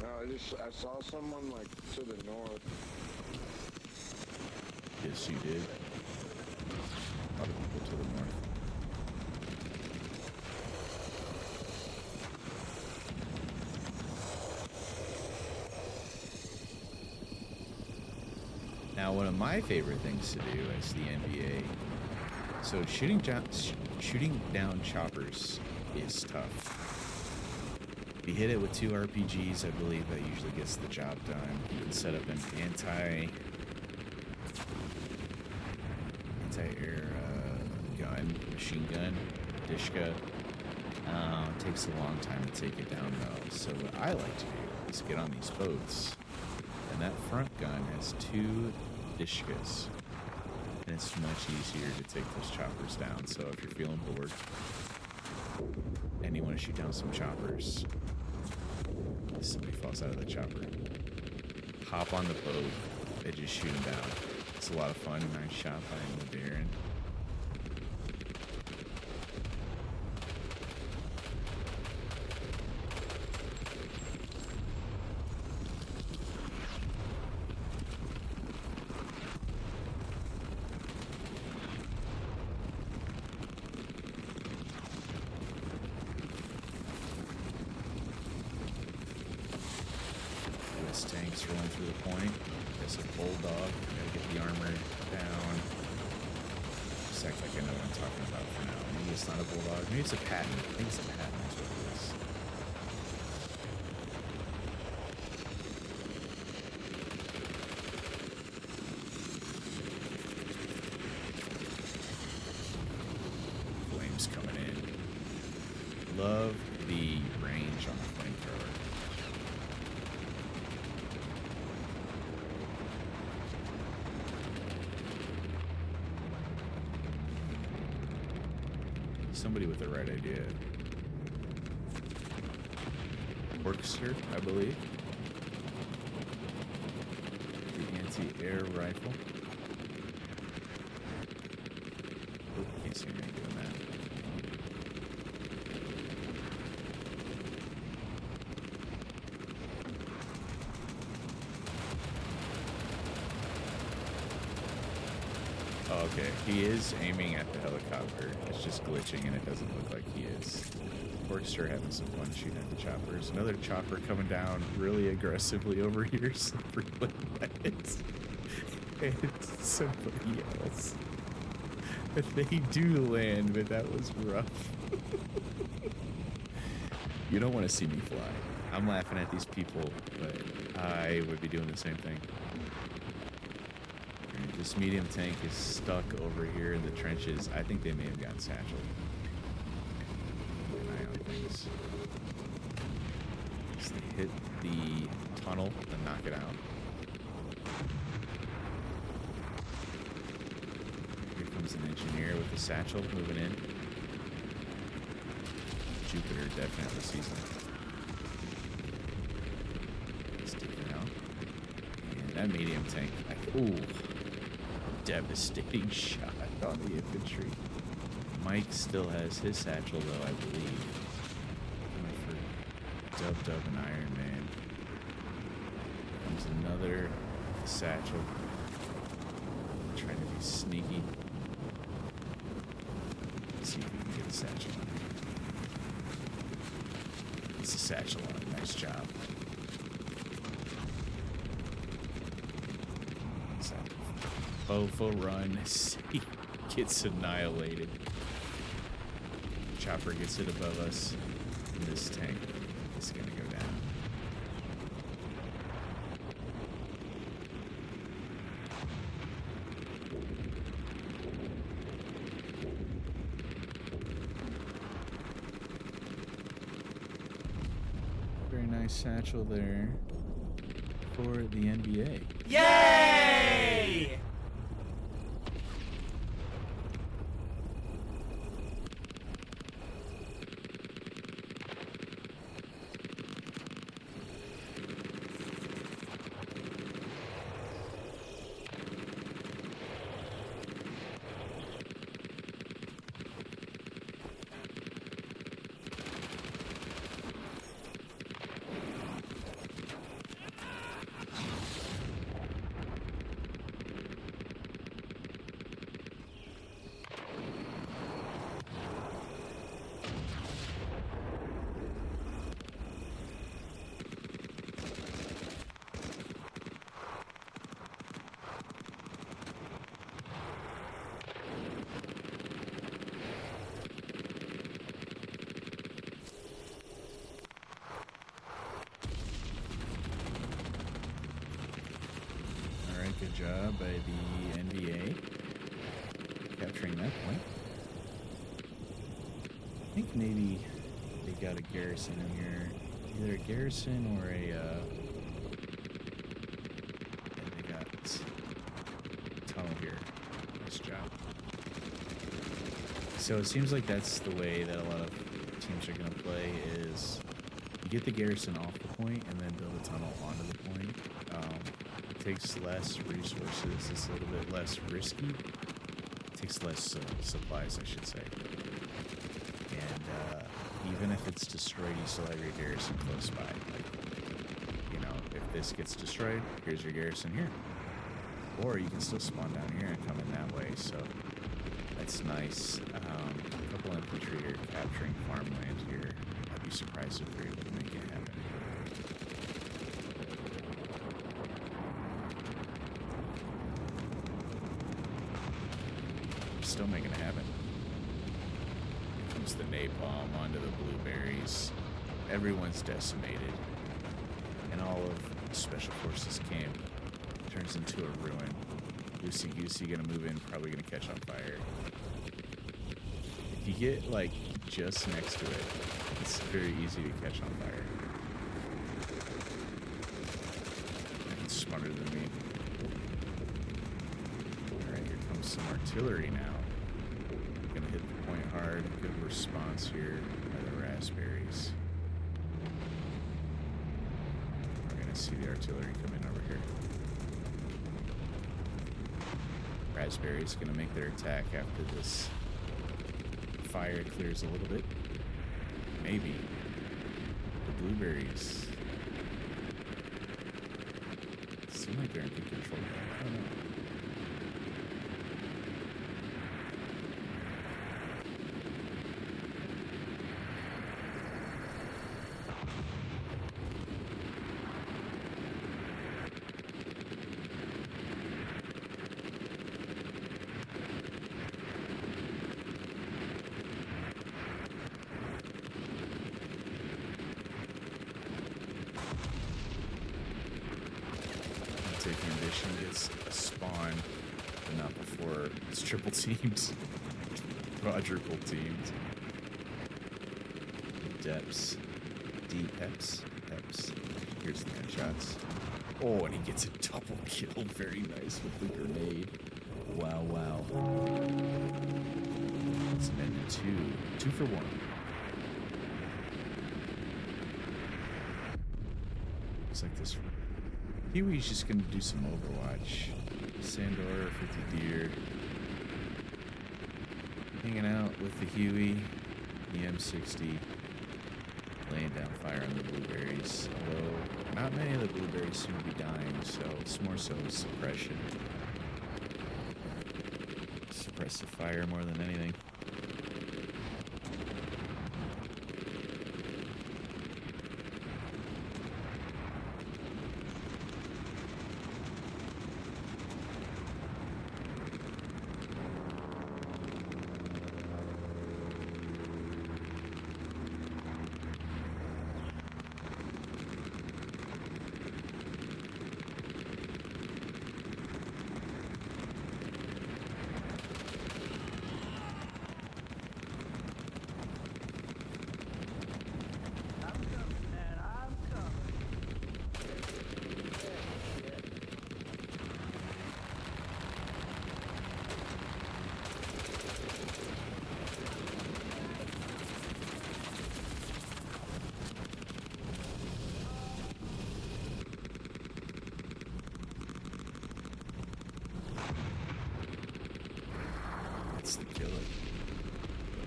No, I saw someone like to the north. Yes, you did. A lot of people to the north. Now, one of my favorite things to do as the NBA, so shooting down choppers is tough. If you hit it with 2 RPGs, I believe that usually gets the job done. You can set up an anti-air gun, machine gun, Dishka. It takes a long time to take it down though. So what I like to do is get on these boats, and that front gun has 2 Dishkas, and it's much easier to take those choppers down. So if you're feeling bored and you want to shoot down some choppers, if somebody falls out of the chopper, hop on the boat and just shoot them down. It's a lot of fun. Nice shot by LeBaron. US tanks rolling through the point. There's a bulldog. Gotta get the armor down. Just act like I know what I'm talking about for now. Maybe it's not a bulldog. Maybe it's a Patton. I think it's a Patton. That's what it is. Flames coming in. Love the range on the flamethrower. Somebody with the right idea Orchestra, I believe. The anti-air rifle. Oh, can't see me doing that. Oh, okay, he is aiming at the helicopter. It's just glitching and it doesn't look like he is. Orchestra having some fun shooting at the choppers. Another chopper coming down really aggressively over here. Somebody lands. And it's somebody else. They do land, but that was rough. You don't want to see me fly. I'm laughing at these people, but I would be doing the same thing. And this medium tank is stuck over here in the trenches. I think they may have gotten satchel. Keep an eye on things. So they hit the tunnel and knock it out. Here comes an engineer with the satchel moving in. Jupiter definitely sees them. Sticking out. And that medium tank, ooh, devastating shot on the infantry. Mike still has his satchel though, I believe. Coming for Dub and Iron Man. Comes another satchel. Trying to be sneaky. Let's see if we can get a satchel on. It's a satchel on. Nice job. Fofo run. He gets annihilated. Chopper gets it above us. And this tank is gonna go down. Very nice satchel there for the NBA. Yay! Good job by the NBA capturing that point. I think maybe they got a garrison in here. Either a garrison or a, yeah, they got a tunnel here. Nice job. So it seems like that's the way that a lot of teams are going to play is you get the garrison off the point and then build a tunnel onto the point. Takes less resources, it's a little bit less risky. It takes less supplies, I should say. And even if it's destroyed, you still have your garrison close by. Like, you know, if this gets destroyed, here's your garrison here. Or you can still spawn down here and come in that way, so that's nice. A couple infantry are capturing farmland here. I'd be surprised if they're able to make it happen. Still making it happen. Here comes the napalm onto the blueberries. Everyone's decimated. And all of Special Forces camp turns into a ruin. Goosey Goosey gonna move in, probably gonna catch on fire. If you get like just next to it, it's very easy to catch on fire. It's smarter than me. Alright, here comes some artillery now. Gonna hit the point hard. Good response here by the raspberries. I see the artillery coming over here. Raspberry's gonna make their attack after this fire clears a little bit. Maybe. The blueberries seem like they're in good control. I don't know. Ambition gets a spawn, but not before it's triple teams, quadruple teams. Depths, D-peps, peps. Here's the gunshots. Oh, and he gets a double kill. Very nice with the grenade. Wow, wow. It's been two for one. Looks like this. Huey's just gonna do some Overwatch. Sandor, 50 deer. Hanging out with the Huey, the M60. Laying down fire on the blueberries. Although, not many of the blueberries seem to be dying, so it's more so suppression. Suppress the fire more than anything. That's the killer.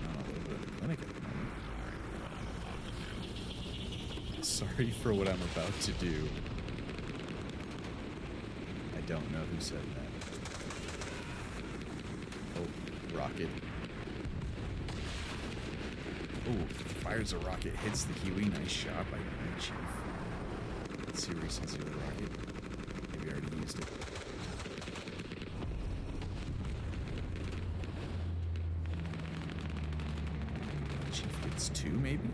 Not all over the clinic at the moment. Sorry for what I'm about to do. I don't know who said that. Oh, rocket. Oh, fires a rocket, hits the Huey. Nice shot by Chief. Let's see where he sends the other rocket. Maybe I already used it. Chief gets two, maybe?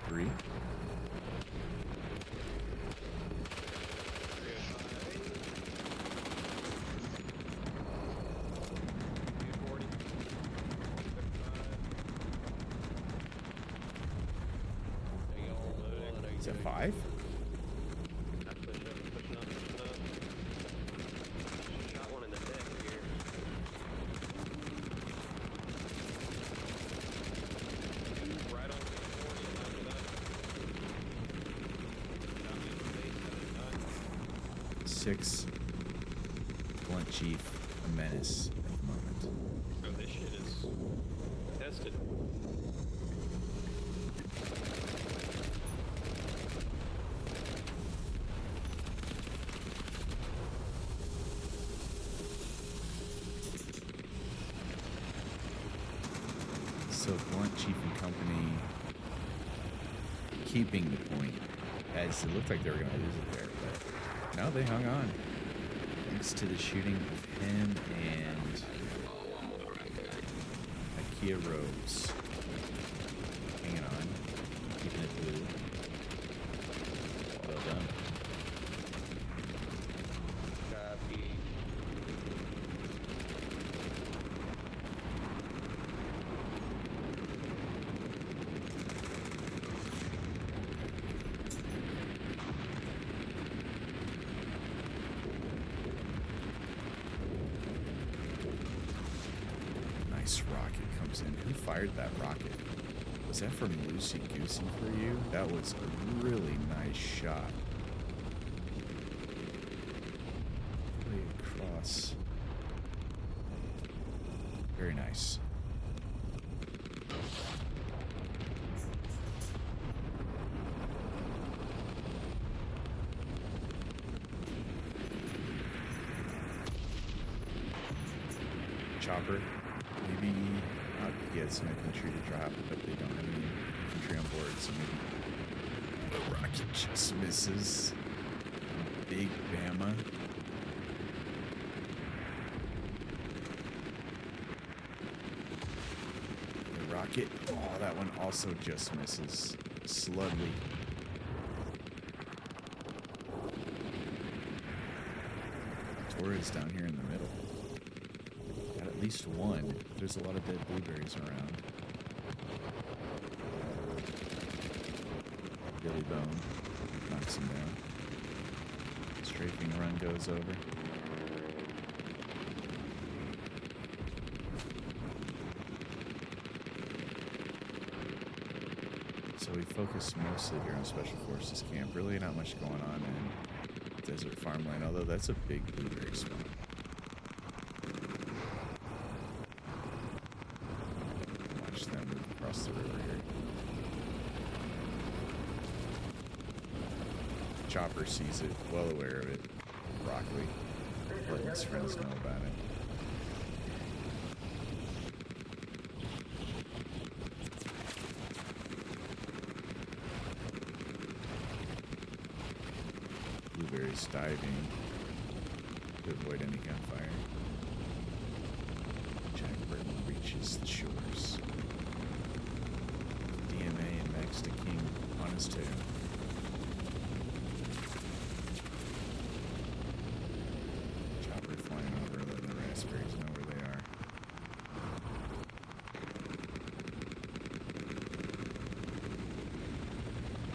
Three. Is that five? Shot one in the neck here. Right on the 40 and after that. Shot me in the face, got a Six. Blunt Chief, a menace at the moment. Bro, this shit is tested. So Blunt Chief and company keeping the point, as it looked like they were going to lose it there, but no, they hung on. Thanks to the shooting of him and Ikea Rose. Hanging on, keeping it blue. Well done. Copy. this rocket comes in. Who fired that rocket? Was that from Lucy Goosey for you? That was a really nice shot. Way across. Very nice. Chopper. Maybe not get some infantry to drop, but they don't have any infantry on board, so maybe the rocket just misses. Big Bama. The rocket. Oh, that one also just misses. Sludly. Torres down here in the middle. At least one. There's a lot of dead blueberries around. Billy Bone knocks him down. Strafing run goes over. So we focus mostly here on Special Forces camp. Really not much going on in desert farmland, although that's a big blueberry spot. Them move across the river here. Chopper sees it, well aware of it. Broccoli, letting his friends know about it. Blueberry's diving to avoid any gunfire. Jack Burton reaches the shores. DMA and Max the King on his tail. Chopper flying over, letting the raspberries know where they are.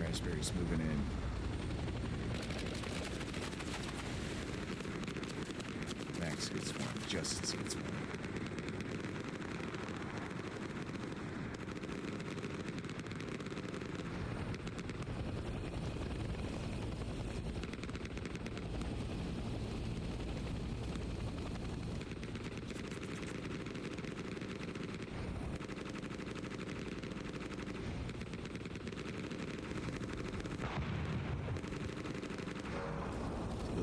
Raspberries moving in. Max gets one, Justice gets one.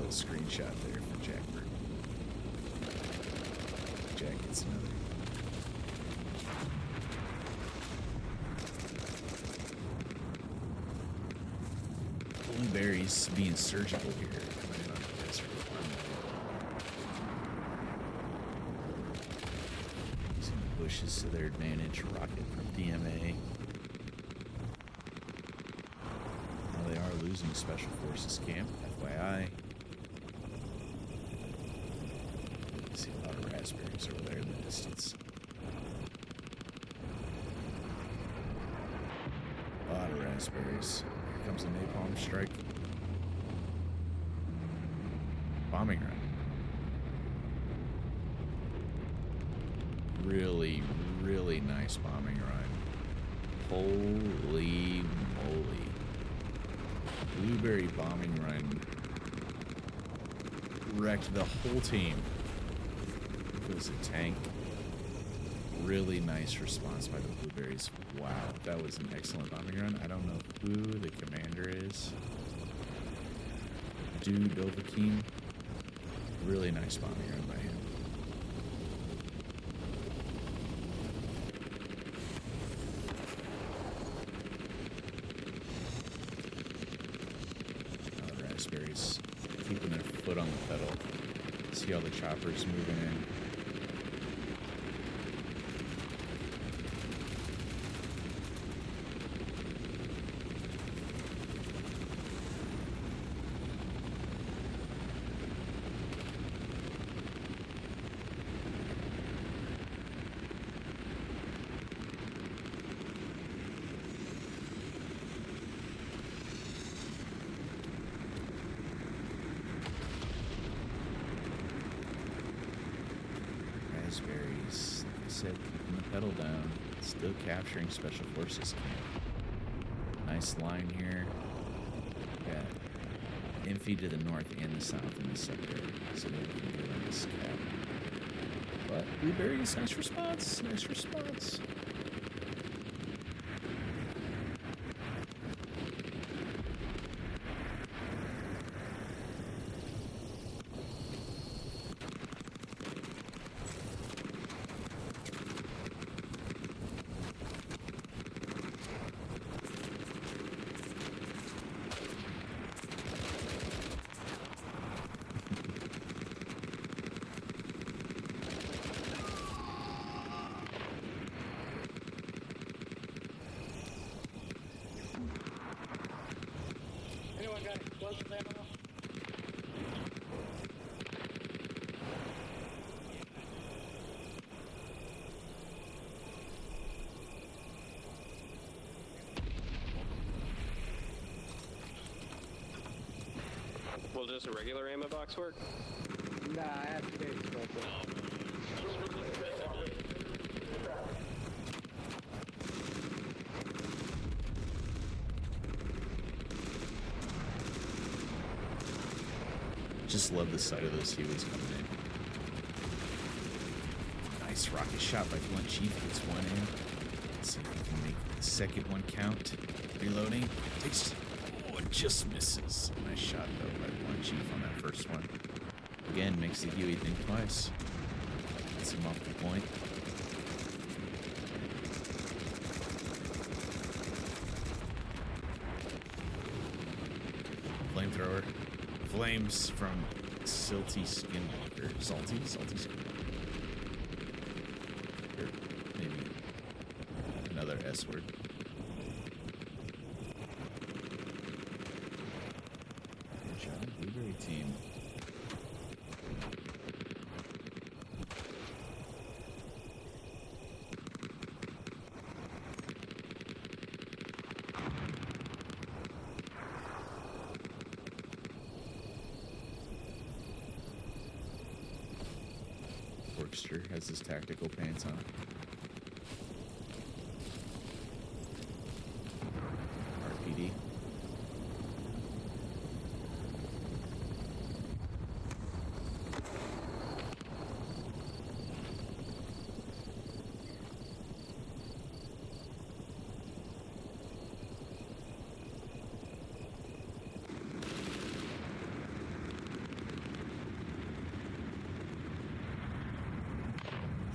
Screenshot there for Jack Burton. Jack gets another. Blueberries being surgical here. Coming in on the desert farm. Using the bushes to their advantage. Rocket from DMA. Now they are losing Special Forces camp, FYI. Raspberries over there in the distance. A lot of raspberries. Here comes a napalm strike. Bombing run. Really, really nice bombing run. Holy moly. Blueberry bombing run wrecked the whole team. It was a tank. Really nice response by the blueberries. Wow, that was an excellent bombing run. I don't know who the commander is. Dawg. Really nice bombing run by him. The raspberries keeping their foot on the pedal. See all the choppers moving in. Raspberries I said, keeping the pedal down. Still capturing Special Forces camp. Nice line here. Got Infi to the north and the south in the sector. So maybe we can get on this cap. But Blueberry's nice response. Nice response. Anyone got explosive ammo? Will just a regular ammo box work? Nah, I have to get explosive. Just love the sight of those Hueys coming in. Nice rocket shot by Blunt Chief. Gets one in. Let's see if we can make the second one count. Reloading. Takes. Oh, it just misses. Nice shot though by Blunt Chief on that first one. Again, makes the Huey think twice. Gets him off the point. Flamethrower. Flames from Silty Skinwalker. Salty Skinwalker. Or maybe another S word. Good job, Blueberry team. Workster has his tactical pants on. RPD.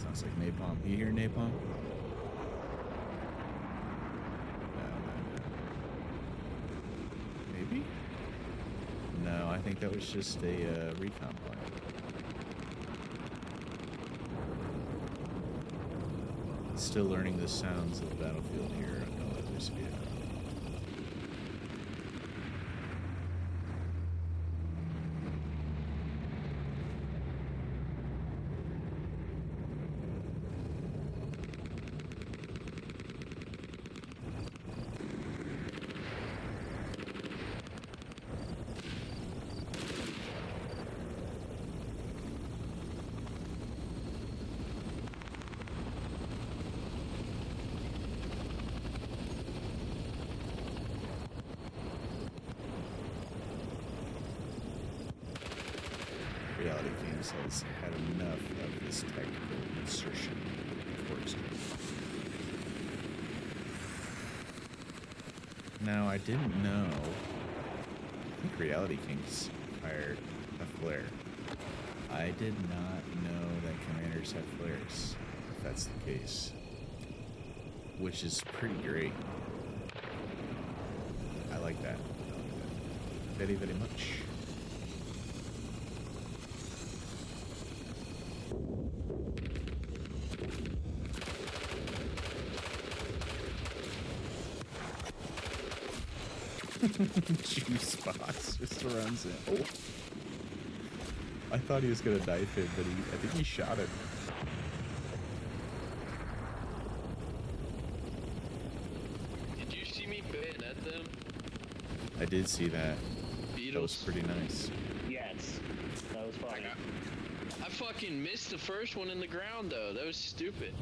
Sounds like napalm. You hear napalm? No. Maybe? No, I think that was just a recon point. Still learning the sounds of the battlefield here on No Others View. Reality Games has had enough of this technical insertion towards me. Now, I didn't know. I think Reality Kings fired a flare. I did not know that commanders have flares, if that's the case. Which is pretty great. I like that. Very, very much. Juice box just runs in. Oh. I thought he was gonna knife him, but I think he shot him. Did you see me bayonet them? I did see that. That was Beetles. pretty nice. Yes, that was I funny. got, I fucking missed the first one in the ground, though. That was stupid.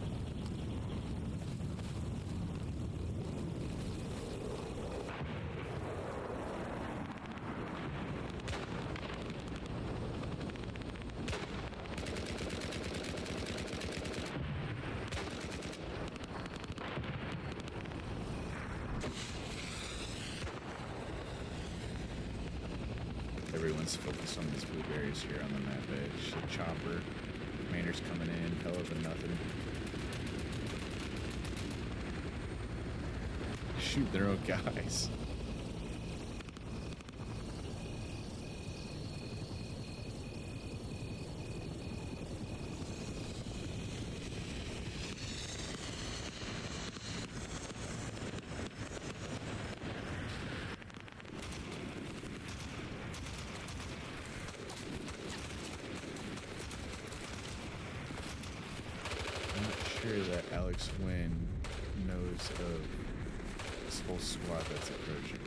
Everyone's focused on these blueberries here on the map edge. The chopper. Commander's coming in. Hell of a nothing. Shoot their own guys. That Alex Wynn knows of this whole squad that's approaching.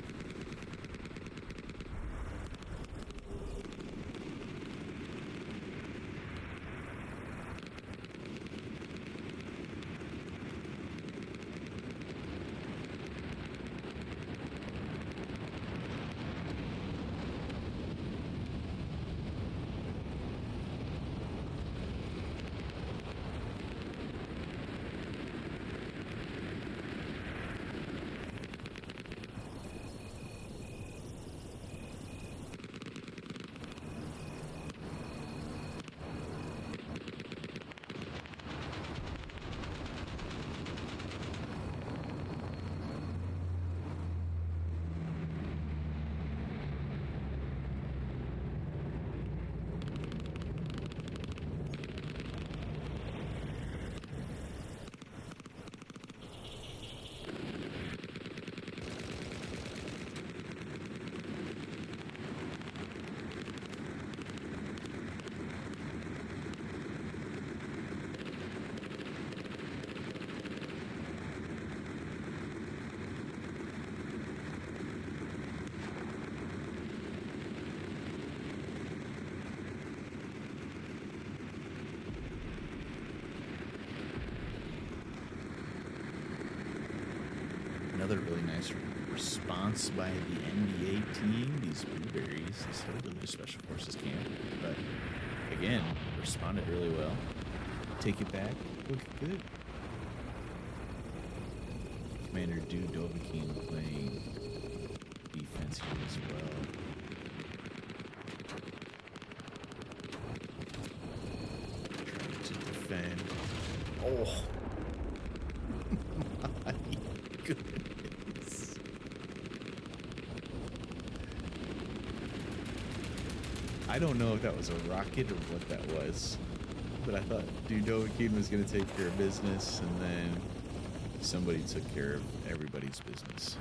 Another really nice response by the NBA team. These blueberries, this Hillbilly Special Forces camp, but again, responded really well. Take it back, look good. Commander Dawg playing defense here as well. Trying to defend. Oh, my goodness. I don't know if that was a rocket or what that was, but I thought Dawg was going to take care of business, and then somebody took care of everybody's business.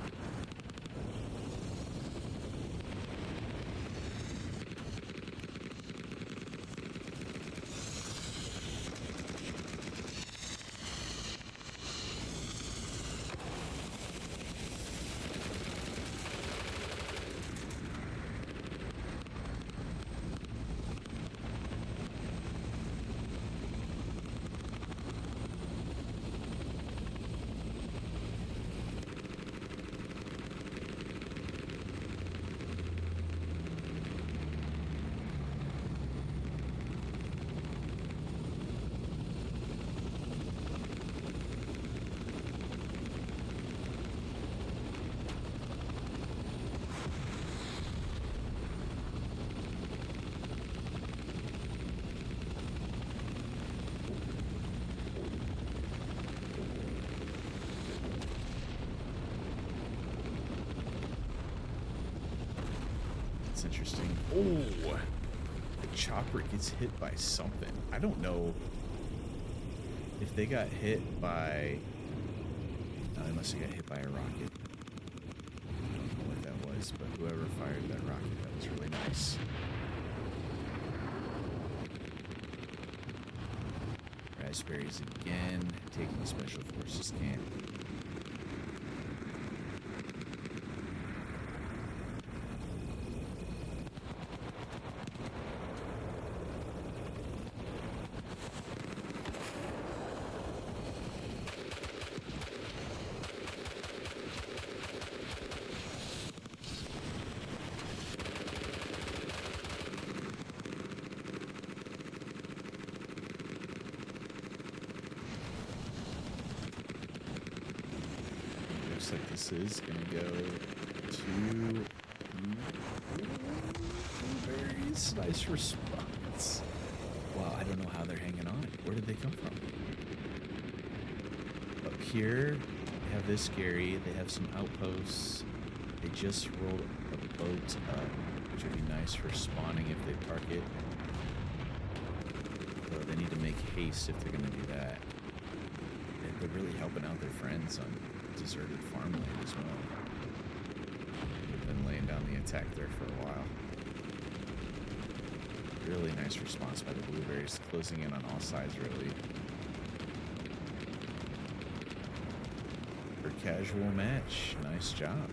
Interesting. Oh, the chopper gets hit by something. I don't know if they got hit by... No, they must have got hit by a rocket. I don't know what that was, but whoever fired that rocket, that was really nice. Raspberries again, taking the Special Forces camp. looks like this is gonna go to Blueberries. Nice response. Wow, I don't know how they're hanging on. Where did they come from? Up here, they have this Gary. They have some outposts. They just rolled a boat up, which would be nice for spawning if they park it. So they need to make haste if they're going to do that. They're really helping out their friends on deserted farmland as well. They've been laying down the attack there for a while. Really nice response by the Blueberries, closing in on all sides, really. For casual match, nice job.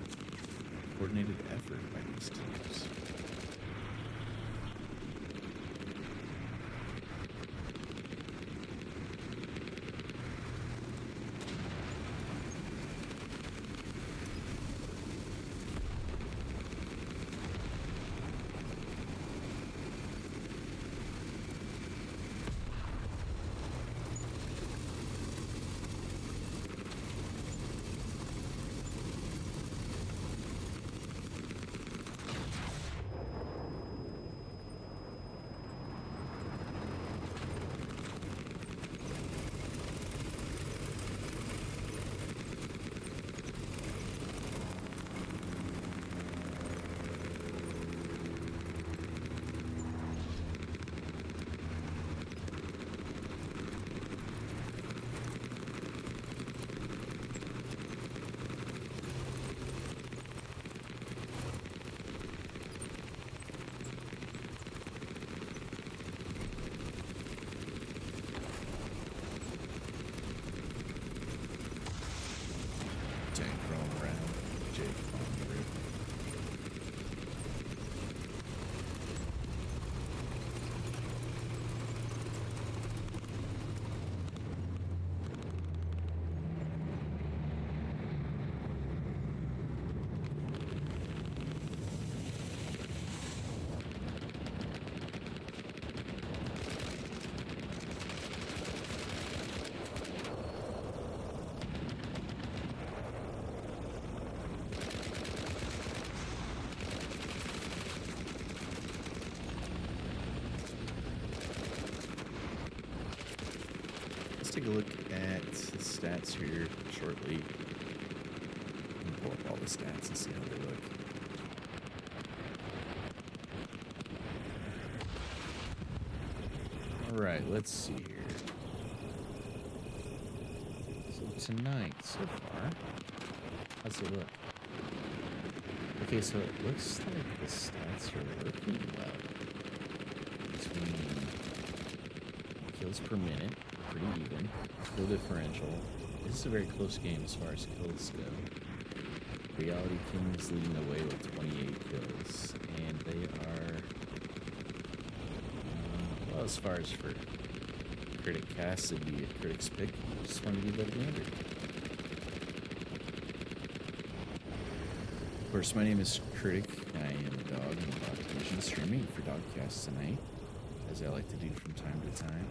Coordinated effort by these teams. Tank roam around. Jake on the roof. Let's take a look at the stats here shortly. Pull up all the stats and see how they look. Alright, let's see here. So tonight, so far, how's it look? Okay, so it looks like the stats are working well. Between kills per minute, pretty even. Kill differential. This is a very close game as far as kills go. Reality Kings leading the way with 28 kills, and they are, well, as far as for Critic Cast, it'd be a Critic's pick. Just want to give that a gander. Of course, my name is Critic. I am a Dawg in the Dawg Division, streaming for Dawgcast tonight, as I like to do from time to time.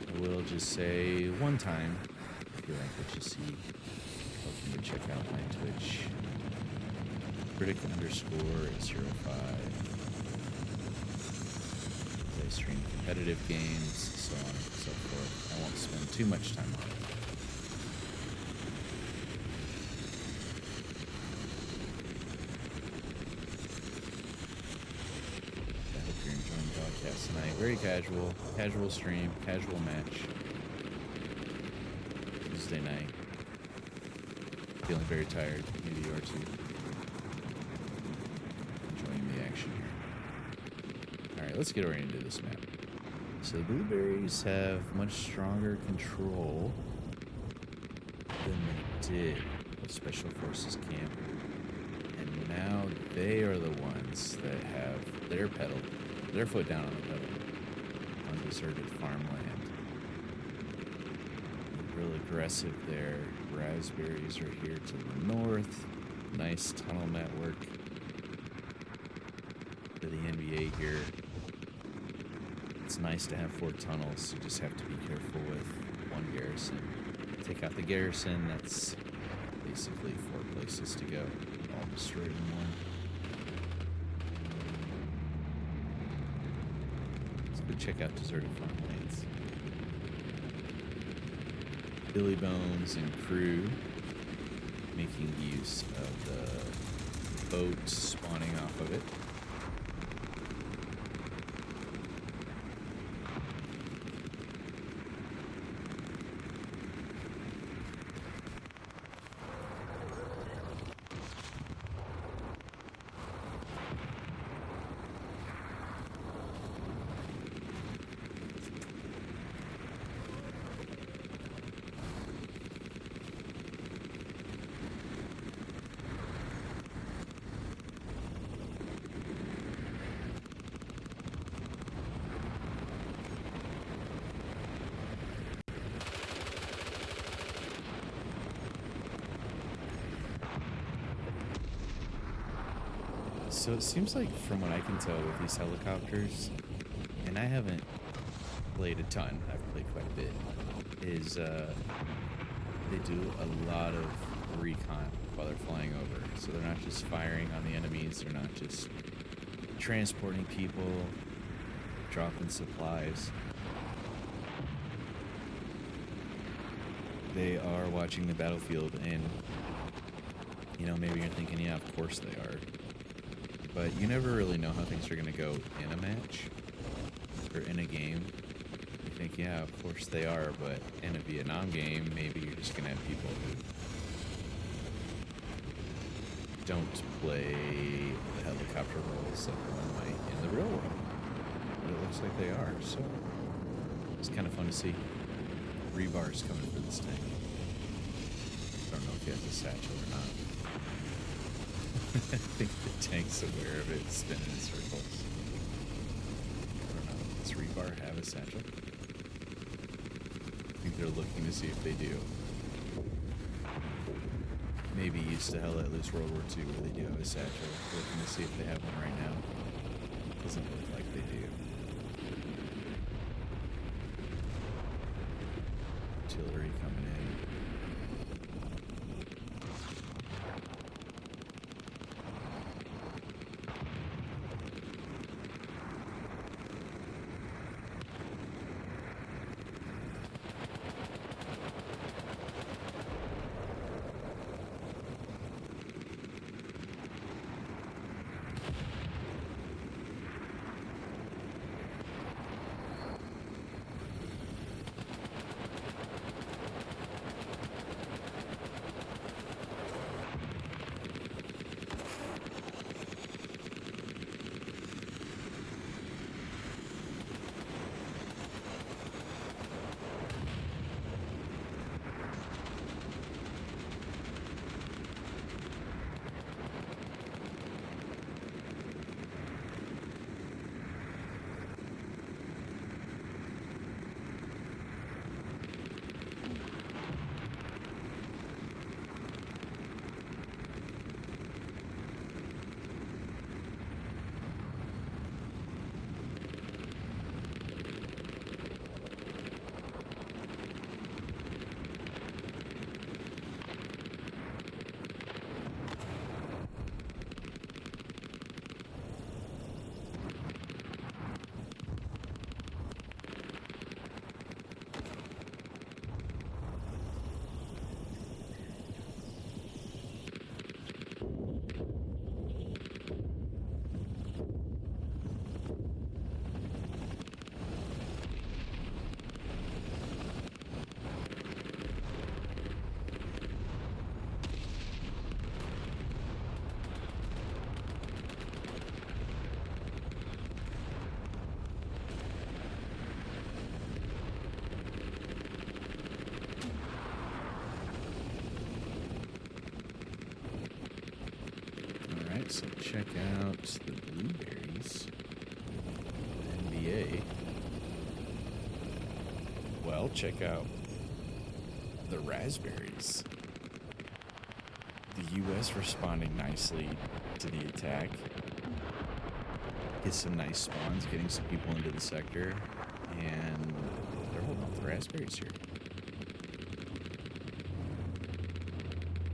I will just say one time, if you like what you see, welcome to check out my Twitch. Critic_05. I stream competitive games, so on and so forth. I won't spend too much time on it. I hope you're enjoying the broadcast tonight. Very casual stream, casual match. Tuesday night. Feeling very tired, maybe you are too. Enjoying the action here. Alright, let's get oriented to this map. So the Blueberries have much stronger control than they did of Special Forces Camp. And now they are the ones that have their foot down on the pedal on deserted farmland. Real aggressive there. Raspberries are here to the north. Nice tunnel network for the NBA here. It's nice to have 4 tunnels. You just have to be careful with one garrison. take out the garrison. That's basically 4 places to go. All destroyed in one. Let's go check out deserted farmlands. Billy Bones and crew making use of the boat spawning off of it. So it seems like, from what I can tell with these helicopters, and I haven't played a ton, I've played quite a bit, is they do a lot of recon while they're flying over. So they're not just firing on the enemies, they're not just transporting people, dropping supplies. They are watching the battlefield, and, you know, maybe you're thinking, yeah, of course they are. But you never really know how things are going to go in a match or in a game. You think, yeah, of course they are, but in a Vietnam game, maybe you're just going to have people who don't play the helicopter roles like one might in the real world. But it looks like they are, so it's kind of fun to see. Rebar's coming for this tank. I don't know if he has a satchel or not. I think the tank's aware of it, spinning in circles. I don't know. Does Rebar have a satchel? I think they're looking to see if they do. Maybe used to hell at least World War II where they do have a satchel. Looking to see if they have one right now. Doesn't look like they do. Artillery coming in. So check out the blueberries. NBA. Well, check out the raspberries. The U.S. responding nicely to the attack. Get some nice spawns, getting some people into the sector, and they're holding off the raspberries here.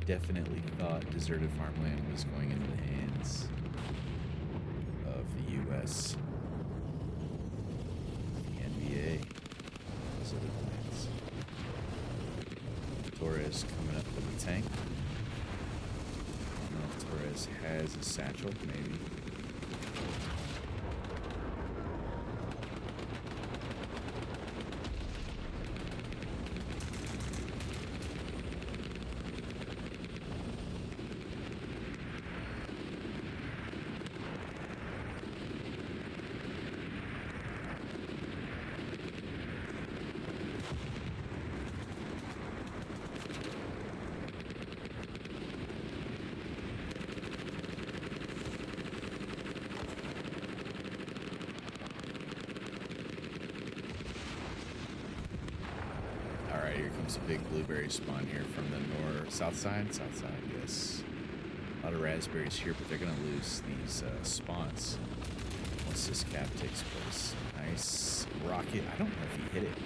definitely thought deserted farmland was going into the hands of the U.S. The NBA. Those are the plans. Torres coming up with the tank. I don't know if Torres has a satchel, maybe. Alright, here comes a big blueberry spawn here from the south side. South side, yes. A lot of raspberries here, but they're going to lose these spawns once this cap takes place. Nice rocket. I don't know if he hit it.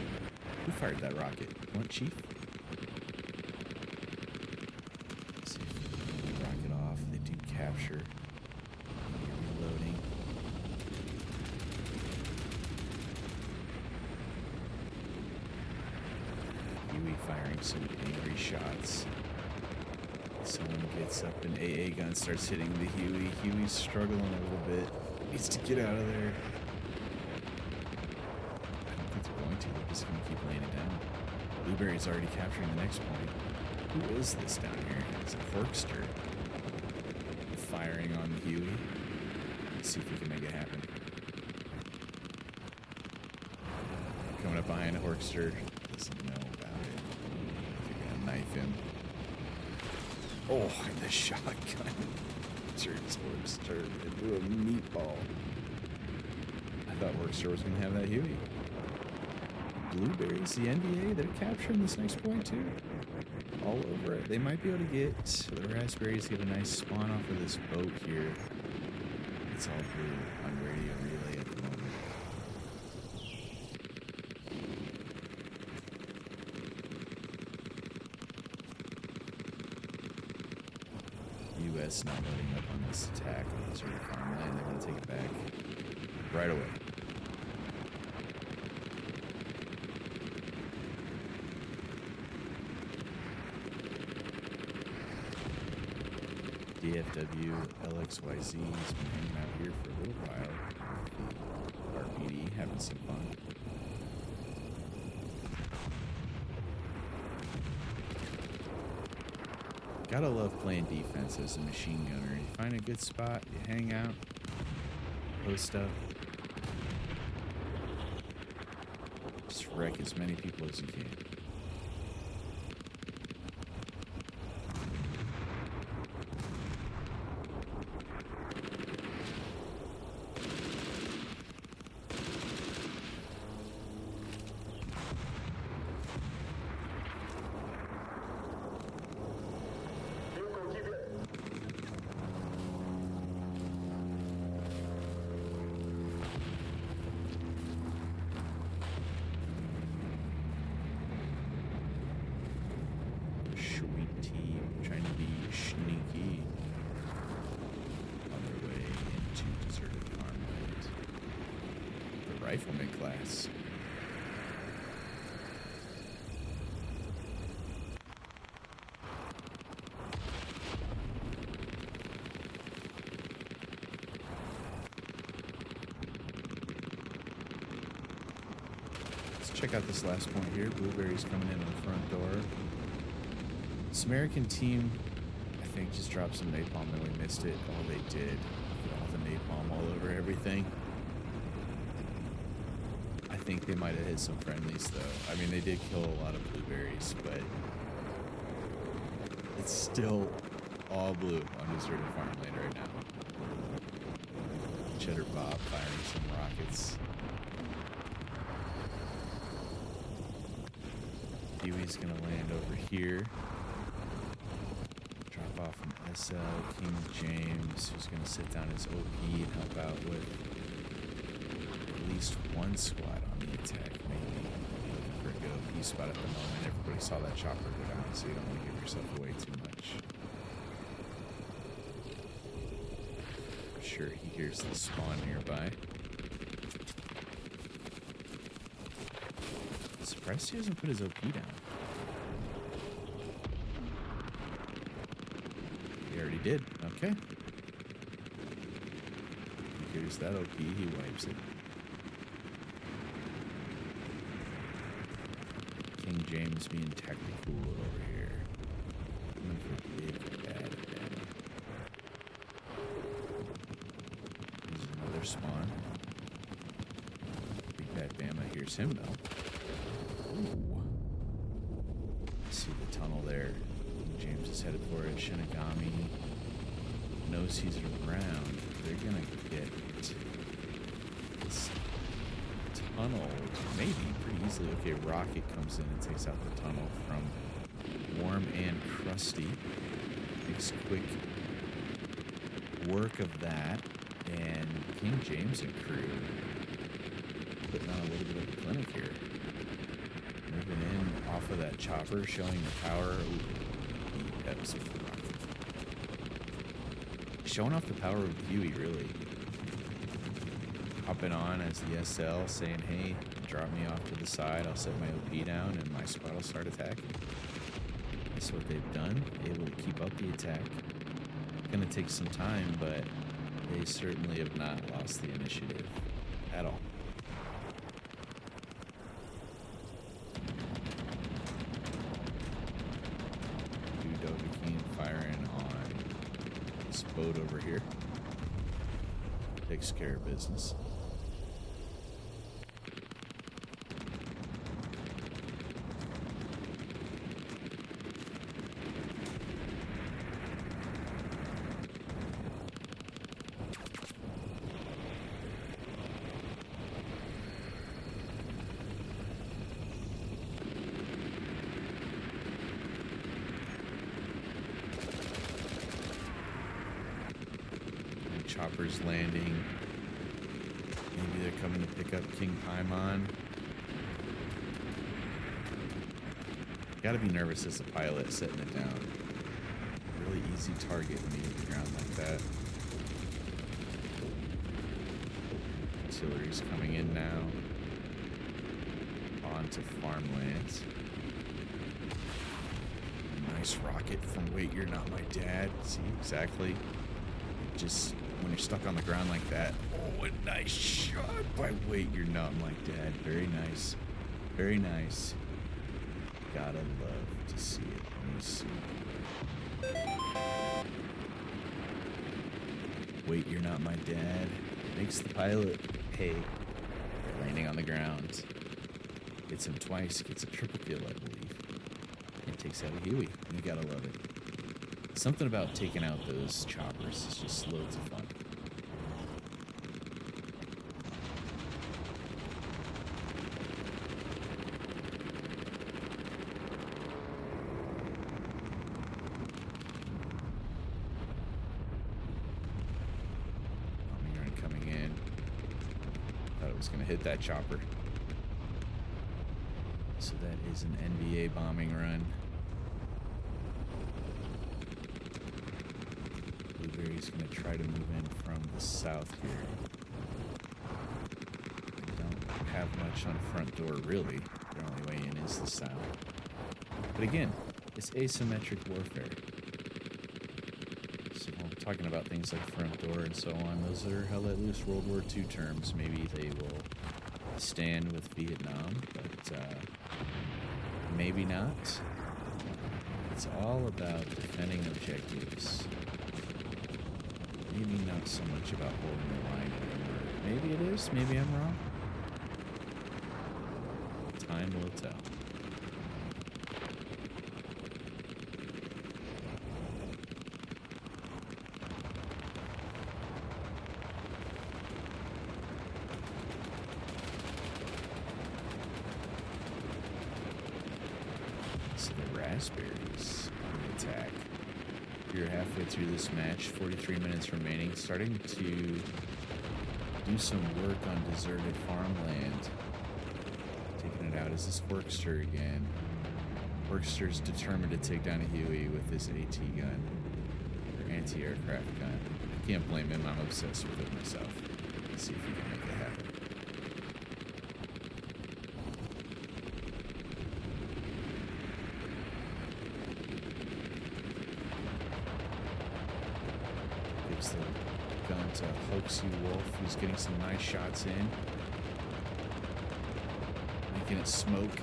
Who fired that rocket? What, Chief? Let's see if we can rocket off. They do capture. Reloading. Huey firing some angry shots. Someone gets up an AA gun, starts hitting the Huey. Huey's struggling a little bit. Needs to get out of there. I don't think they're going to. They're just going to keep laying it down. Blueberry's already capturing the next point. Who is this down here? It's a Horkster. Firing on the Huey. Let's see if we can make it happen. Coming up behind a Horkster. Doesn't know about it. They're gonna knife him. Oh, and the shotgun turns Horkster into a meatball. I thought Horkster was gonna have that Huey. Blueberries, the NBA, they're capturing this next point too. All over it. They might be able to get the raspberries, get a nice spawn off of this boat here. It's all blue on radio relay at the moment. U.S. not loading up on this attack on deserted farmland. They want to take it back right away. DFW LXYZ has been hanging out here for a little while. RPD having some fun. Gotta love playing defense as a machine gunner. You find a good spot, you hang out, post up, just wreck as many people as you can. Sweet tea, trying to be sneaky on their way into deserted farmland. The rifleman class. Let's check out this last point here. Blueberry's coming in on the front door. This American team, I think, just dropped some napalm and we missed it. Oh, they did. Put all the napalm all over everything. I think they might have hit some friendlies, though. I mean, they did kill a lot of blueberries, but it's still all blue on deserted farmland right now. Cheddar Bob firing some rockets. Huey's gonna land over here. Drop off an SL, King James, who's gonna sit down his OP and help out with at least one squad on the attack, maybe. Looking for a good OP spot at the moment. Everybody saw that chopper go down, so you don't want to give yourself away too much. sure he hears the spawn nearby. Surprised he hasn't put his OP down. He already did. Okay. He hears that OP, he wipes it. King James being technical over here. Coming for big bad Bama. There's another spawn. Big bad Bama hears him though. Ooh. See the tunnel there. King James is headed for it. Shinigami knows he's around. They're gonna get this tunnel maybe pretty easily. Okay, Rocket comes in and takes out the tunnel from Warm and Crusty. Makes quick work of that. And King James and crew putting on a little bit of a clinic here. Moving in off of that chopper, showing the power. Ooh, that was a rocket. Showing off the power of Huey, really. Hopping on as the SL, saying, hey, drop me off to the side, I'll set my OP down, and my squad will start attacking. That's what they've done. Able to keep up the attack. Gonna take some time, but they certainly have not lost the initiative at all. Dawg firing on this boat over here. Takes care of business. Chopper's landing. Maybe they're coming to pick up King Paimon. Gotta be nervous as a pilot setting it down. Really easy target when you hit the ground like that. Artillery's coming in now. Onto farmlands. Nice rocket from Wait, You're Not My Dad. See, exactly. Just when you're stuck on the ground like that. Oh, a nice shot by Wait, You're Not My Dad. Very nice. Very nice. Gotta love to see it. Let me see. Wait, You're Not My Dad. Makes the pilot pay. Landing on the ground. Gets him twice. Gets a triple kill, I believe. And takes out a Huey. You gotta love it. Something about taking out those choppers is just loads of fun. Bombing run coming in. Thought it was going to hit that chopper. So that is an NVA bombing run. Blueberry's going to try to move in from the south here. They don't have much on front door, really. Their only way in is the south. But again, it's asymmetric warfare. So when we're talking about things like front door and so on, those are hell let loose World War II terms. Maybe they will stand with Vietnam, but maybe not. It's all about defending objectives. Maybe not so much about holding the line anymore. Maybe it is. Maybe I'm wrong. Time will tell. So the raspberries on the attack. You're halfway through this match, 43 minutes remaining, starting to do some work on deserted farmland. Taking it out is this Workster again. Workster's determined to take down a Huey with this AT gun, or anti-aircraft gun. Can't blame him. I'm obsessed with it myself. Let's see if we can make it happen. Gives the gun to Hoaxy Wolf, who's getting some nice shots in. Making it smoke.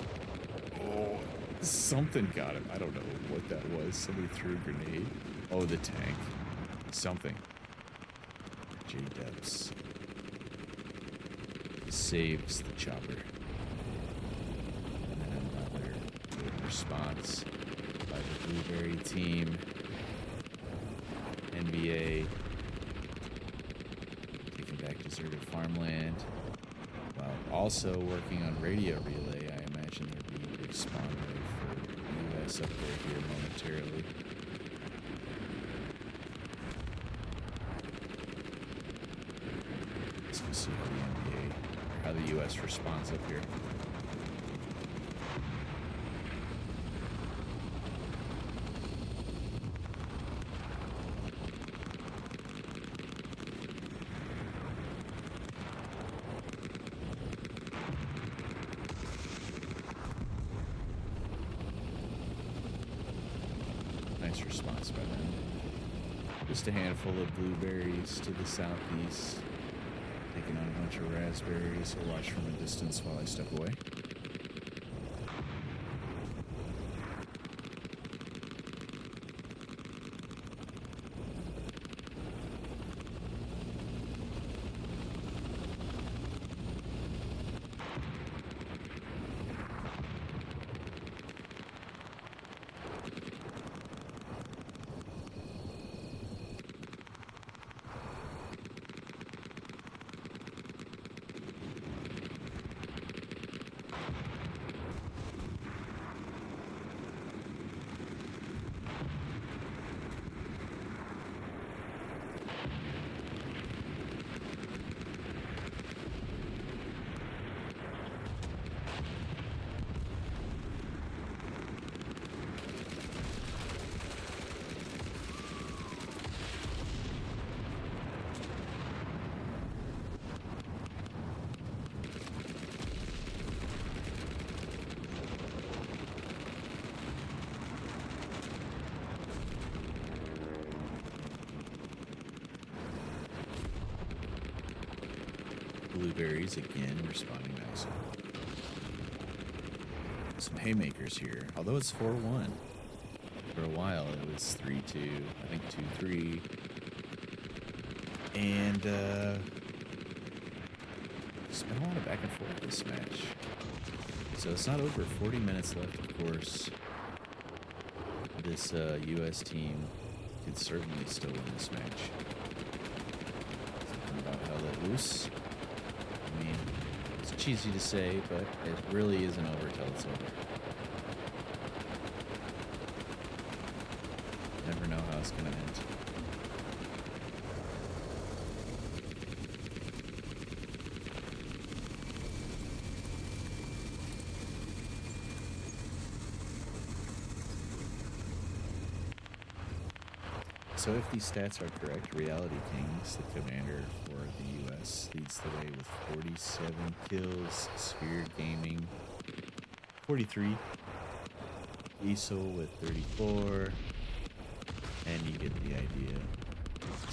Oh, something got him. I don't know what that was. Somebody threw a grenade. Oh, the tank. Something. J-Dubs saves the chopper. And then another good response by the Blueberry team. NBA taking back deserted farmland while also working on radio relay. I imagine there'd be a big spawn wave for the US up there here momentarily. Let's see how the NBA, or how the US responds up here. Nice response by them. Just a handful of blueberries to the southeast. Taking on a bunch of raspberries. We'll watch from a distance while I step away. Blueberries again responding nicely. Some haymakers here, although it's 4-1. For a while it was 3-2, I think 2-3. And it's been a lot of back and forth this match. So it's not over. 40 minutes left, of course. This US team could certainly still win this match. Something about how let loose. I mean, it's cheesy to say, but it really isn't over till it's over. Never know how it's gonna end. So if these stats are correct, Reality Kings, the commander for the US, leads the way with 47 kills, Sphere Gaming 43, Diesel with 34, and you get the idea.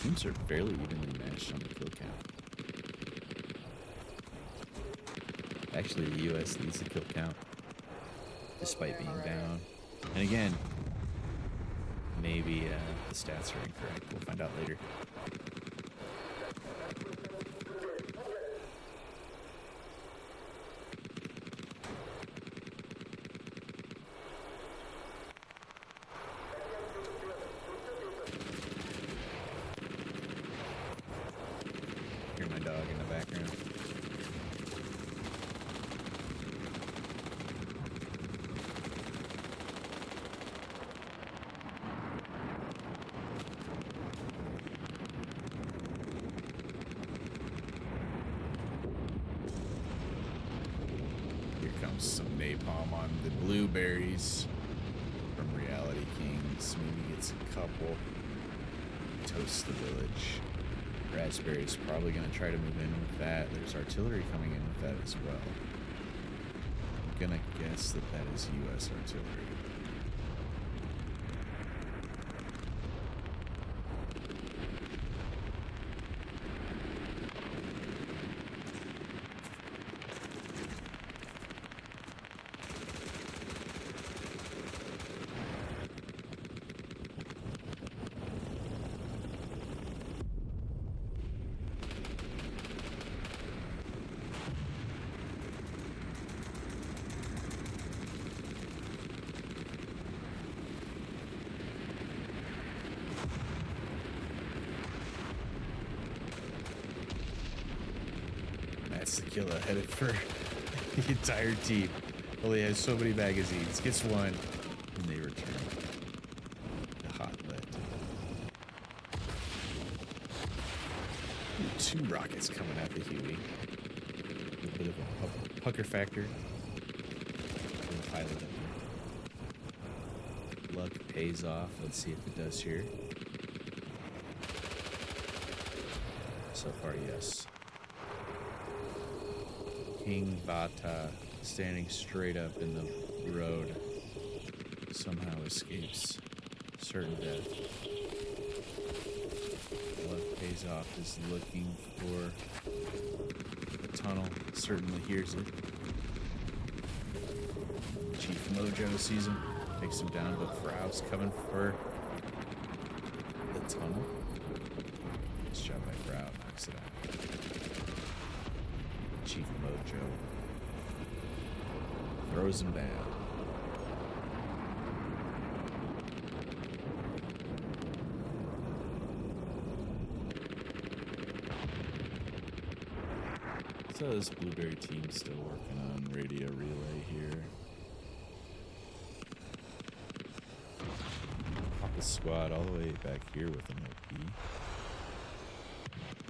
Teams are fairly evenly matched on the kill count. Actually, the US leads the kill count, despite being down. And again, maybe the stats are incorrect. We'll find out later. Hear my dog in the background. Some napalm on the blueberries from Reality Kings. Maybe gets a couple. Toast the village. Raspberry's probably going to try to move in with that. There's artillery coming in with that as well. I'm going to guess that that is U.S. artillery. That's the killer headed for the entire team. Only has so many magazines. Gets one, and they return. The hot lead. Ooh, 2 rockets coming out the Huey. A little bit of a pucker factor. Little pilot up there. Luck pays off. Let's see if it does here. So far, yes. King Bata, standing straight up in the road, somehow escapes certain death. What pays off is looking for the tunnel, certainly hears it. Chief Mojo sees him, takes him down, but Frau's coming for the tunnel. Nice job by Frau, knocks it out. Chief Mojo throws him down. So this Blueberry team still working on radio relay here. Papa squad all the way back here with an OP.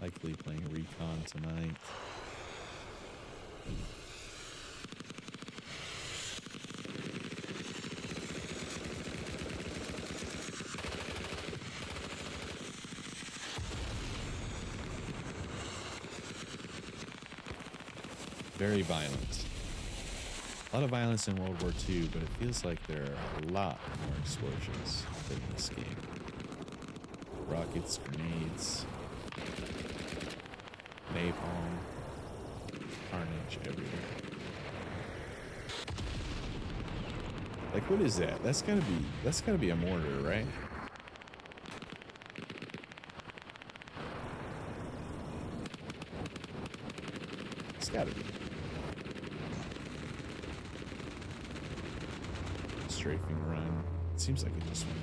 Likely playing recon tonight. Very violent. A lot of violence in World War II, but it feels like there are a lot more explosions in this game. Rockets, grenades, napalm, carnage everywhere. Like, what is that? That's gotta be a mortar, right? It's gotta be. Strafing run. It seems like it just went.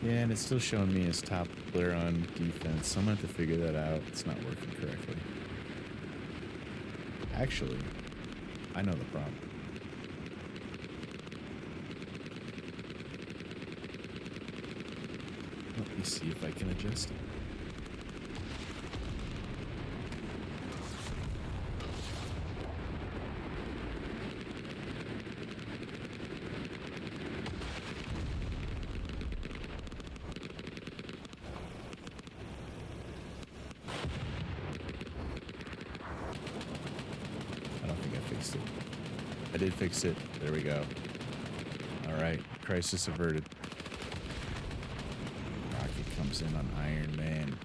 Yeah, and it's still showing me as top player on defense. So I'm gonna have to figure that out. It's not working correctly. Actually, I know the problem. Let me see if I can adjust it. I don't think I fixed it. I did fix it. There we go. All right, crisis averted. Comes in on Iron Man.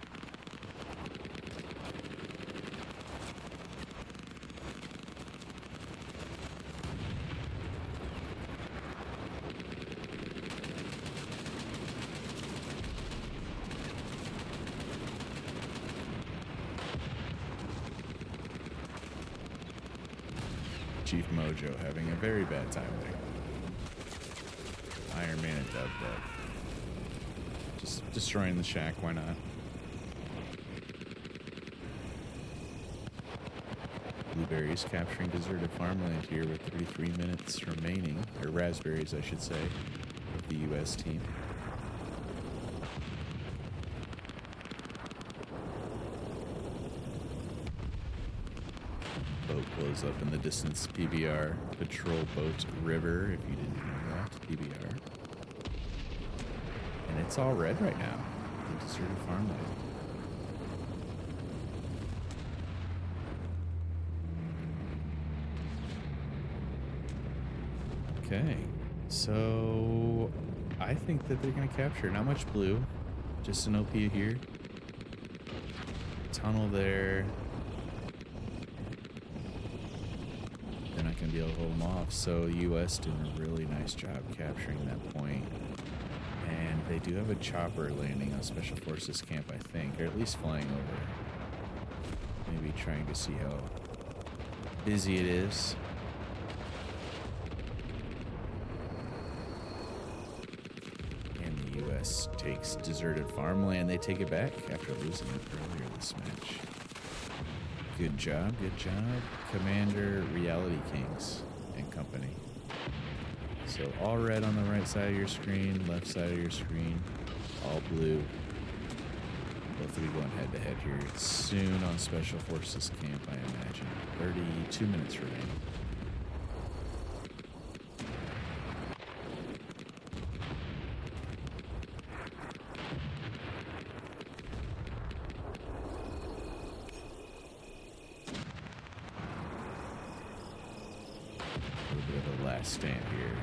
Chief Mojo having a very bad time there. Iron Man and Dawg. Just destroying the shack, why not? Blueberries capturing deserted farmland here with 33 minutes remaining, or raspberries, I should say, of the U.S. team. Boat blows up in the distance. PBR, Patrol Boat River, if you didn't know that, PBR. And it's all red right now. The deserted farmland. Okay, so I think that they're going to capture. Not much blue, just an OP here. Tunnel there. They're not going to be able to hold them off. So U.S. doing a really nice job capturing that point. And they do have a chopper landing on Special Forces camp, I think, or at least flying over. Maybe trying to see how busy it is. U.S. takes deserted farmland. They take it back after losing it earlier this match. Good job, Commander Reality Kings and company. So all red on the right side of your screen, left side of your screen, all blue. Both of you going head to head here soon on Special Forces camp, I imagine. 32 minutes remaining. Stand here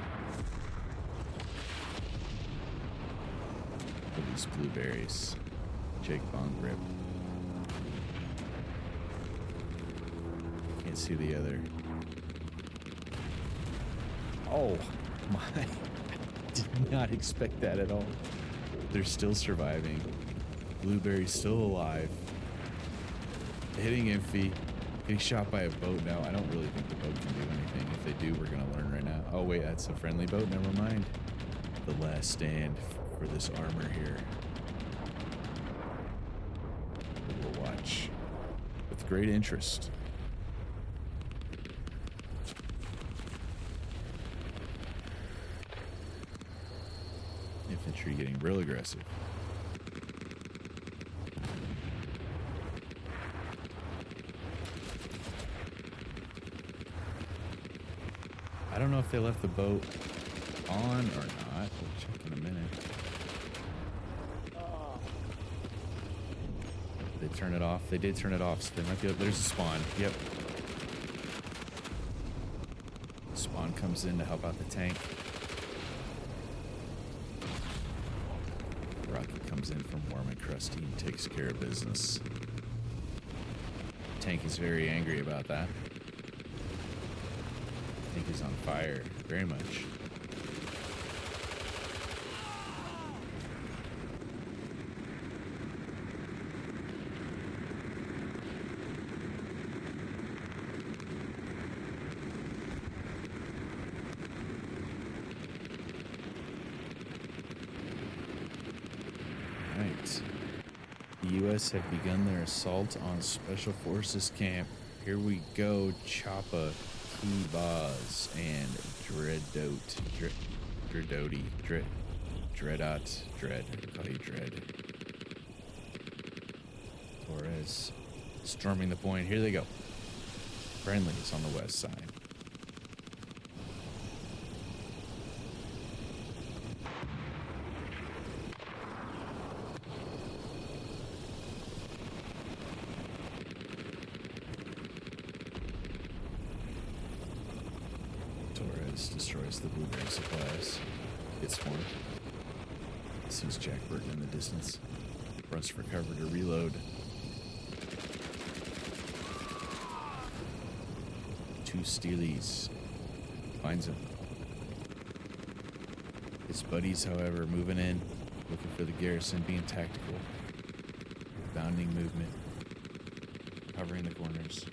for these blueberries. Jake Bong Grip. Can't see the other. Oh my! Did not expect that at all. They're still surviving. Blueberry's still alive. Hitting Imphy. Getting shot by a boat now. I don't really think the boat can do anything. If they do, we're going to learn right now. Oh, wait, that's a friendly boat. Never mind. The last stand for this armor here. We will watch with great interest. Infantry getting real aggressive. I don't know if they left the boat on or not. We'll check in a minute. Did they turn it off? They did turn it off, so they might be able, there's a spawn. Yep. Spawn comes in to help out the tank. Rocket comes in from Warm and Crusty and takes care of business. Tank is very angry about that. I think he's on fire, very much. Right. The U.S. have begun their assault on Special Forces camp. Here we go, Choppa. T-Boz and Dreadot, Dreadot, Dread, I call you Dread. Torres, storming the point, here they go. Friendlies on the west side. Destroys the blueberry supplies. Gets one. Sees Jack Burton in the distance. Runs for cover to reload. Two Steelies. Finds him. His buddies, however, moving in. Looking for the garrison, being tactical. Bounding movement. Covering the corners.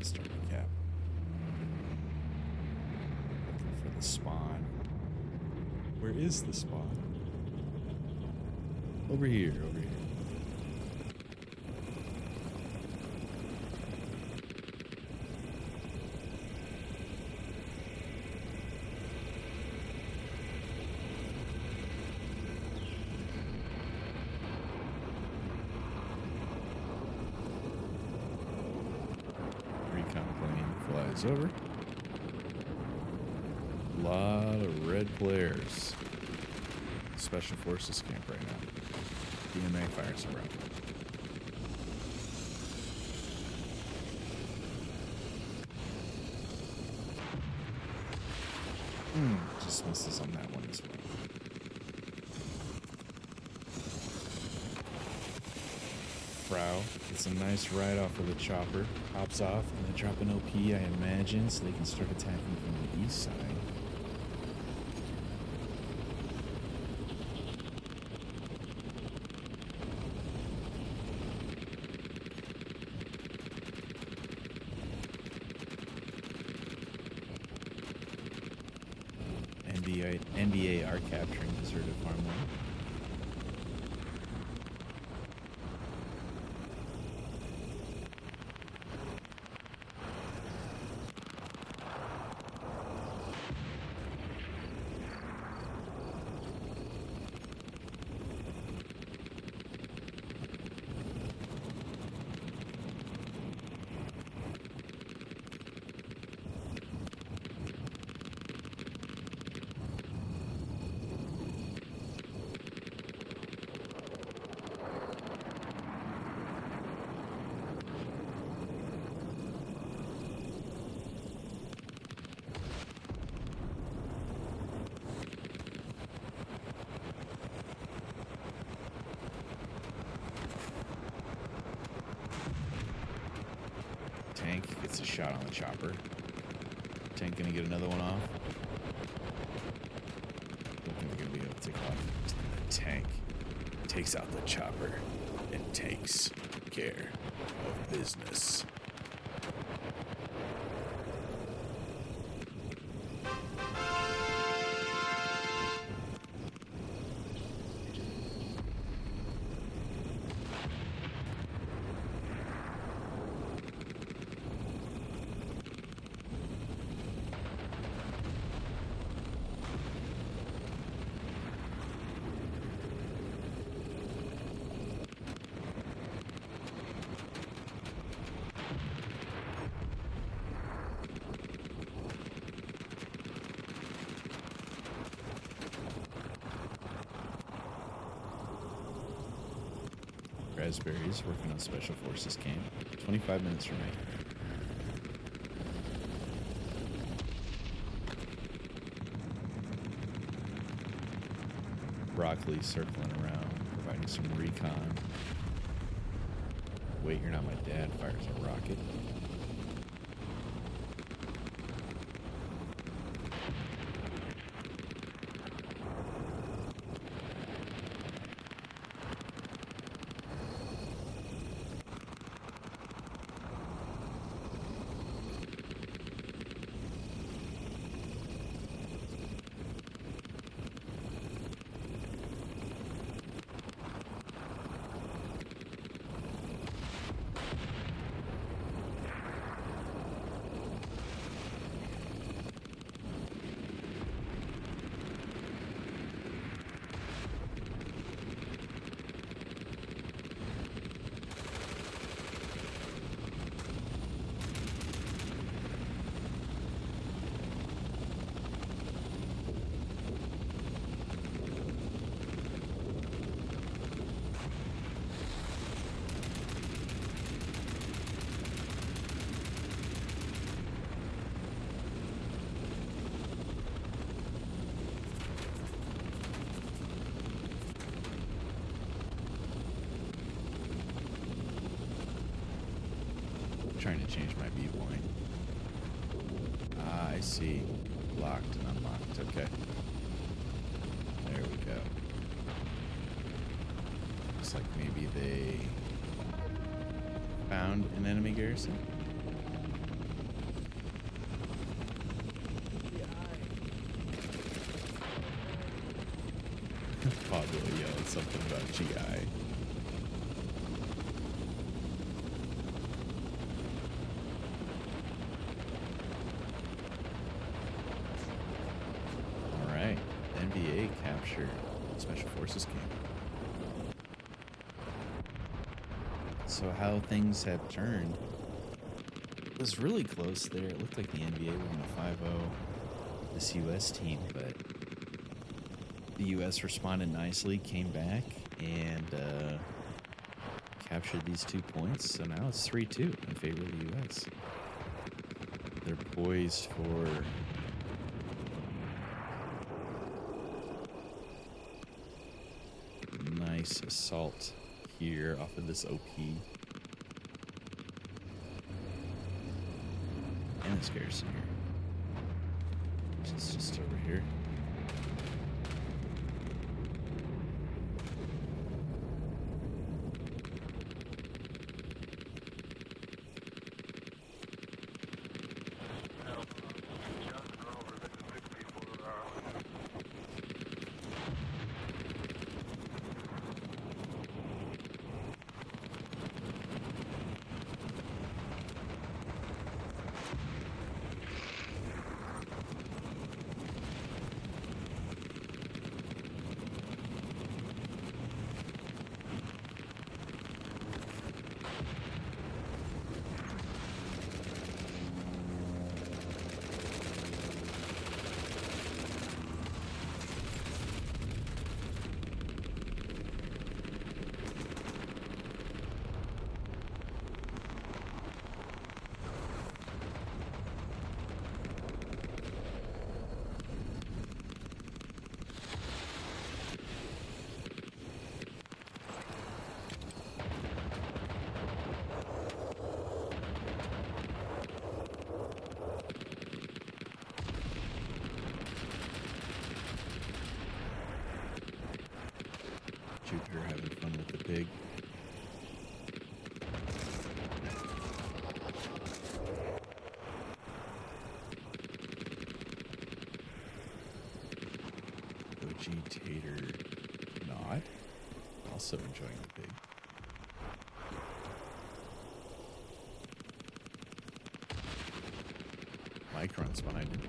Starting cap. The spawn. Where is the spawn? Over here, over here. is over. Lot of red players. Special Forces camp right now. DMA fires around. Just misses on that one as well. Frau gets a nice ride off of the chopper, hops off, and they drop an OP, I imagine, so they can start attacking from the east side. NBA are capturing deserted farmland. Tank gets a shot on the chopper. Tank gonna get another one off. Don't think they're gonna be able to take off. The tank takes out the chopper and takes care of business. Raspberries working on Special Forces camp. 25 minutes remaining. Broccoli circling around, providing some recon. Wait, you're not my dad. Fires a rocket. Trying to change my viewpoint. Ah, I see. Locked and unlocked. Okay. There we go. Looks like maybe they found an enemy garrison. Pablo yelled something about GI. NBA captured Special Forces camp. So how things have turned It was really close there. It looked like the NBA were going to 5-0 this U.S. team, but the U.S. responded nicely, came back, and captured these 2 points. So now it's 3-2 in favor of the U.S. They're poised for nice assault here off of this OP. And this garrison here. Which is just over here. Jupiter having fun with the pig. Vegetator not. Also enjoying the pig. Mike runs behind him.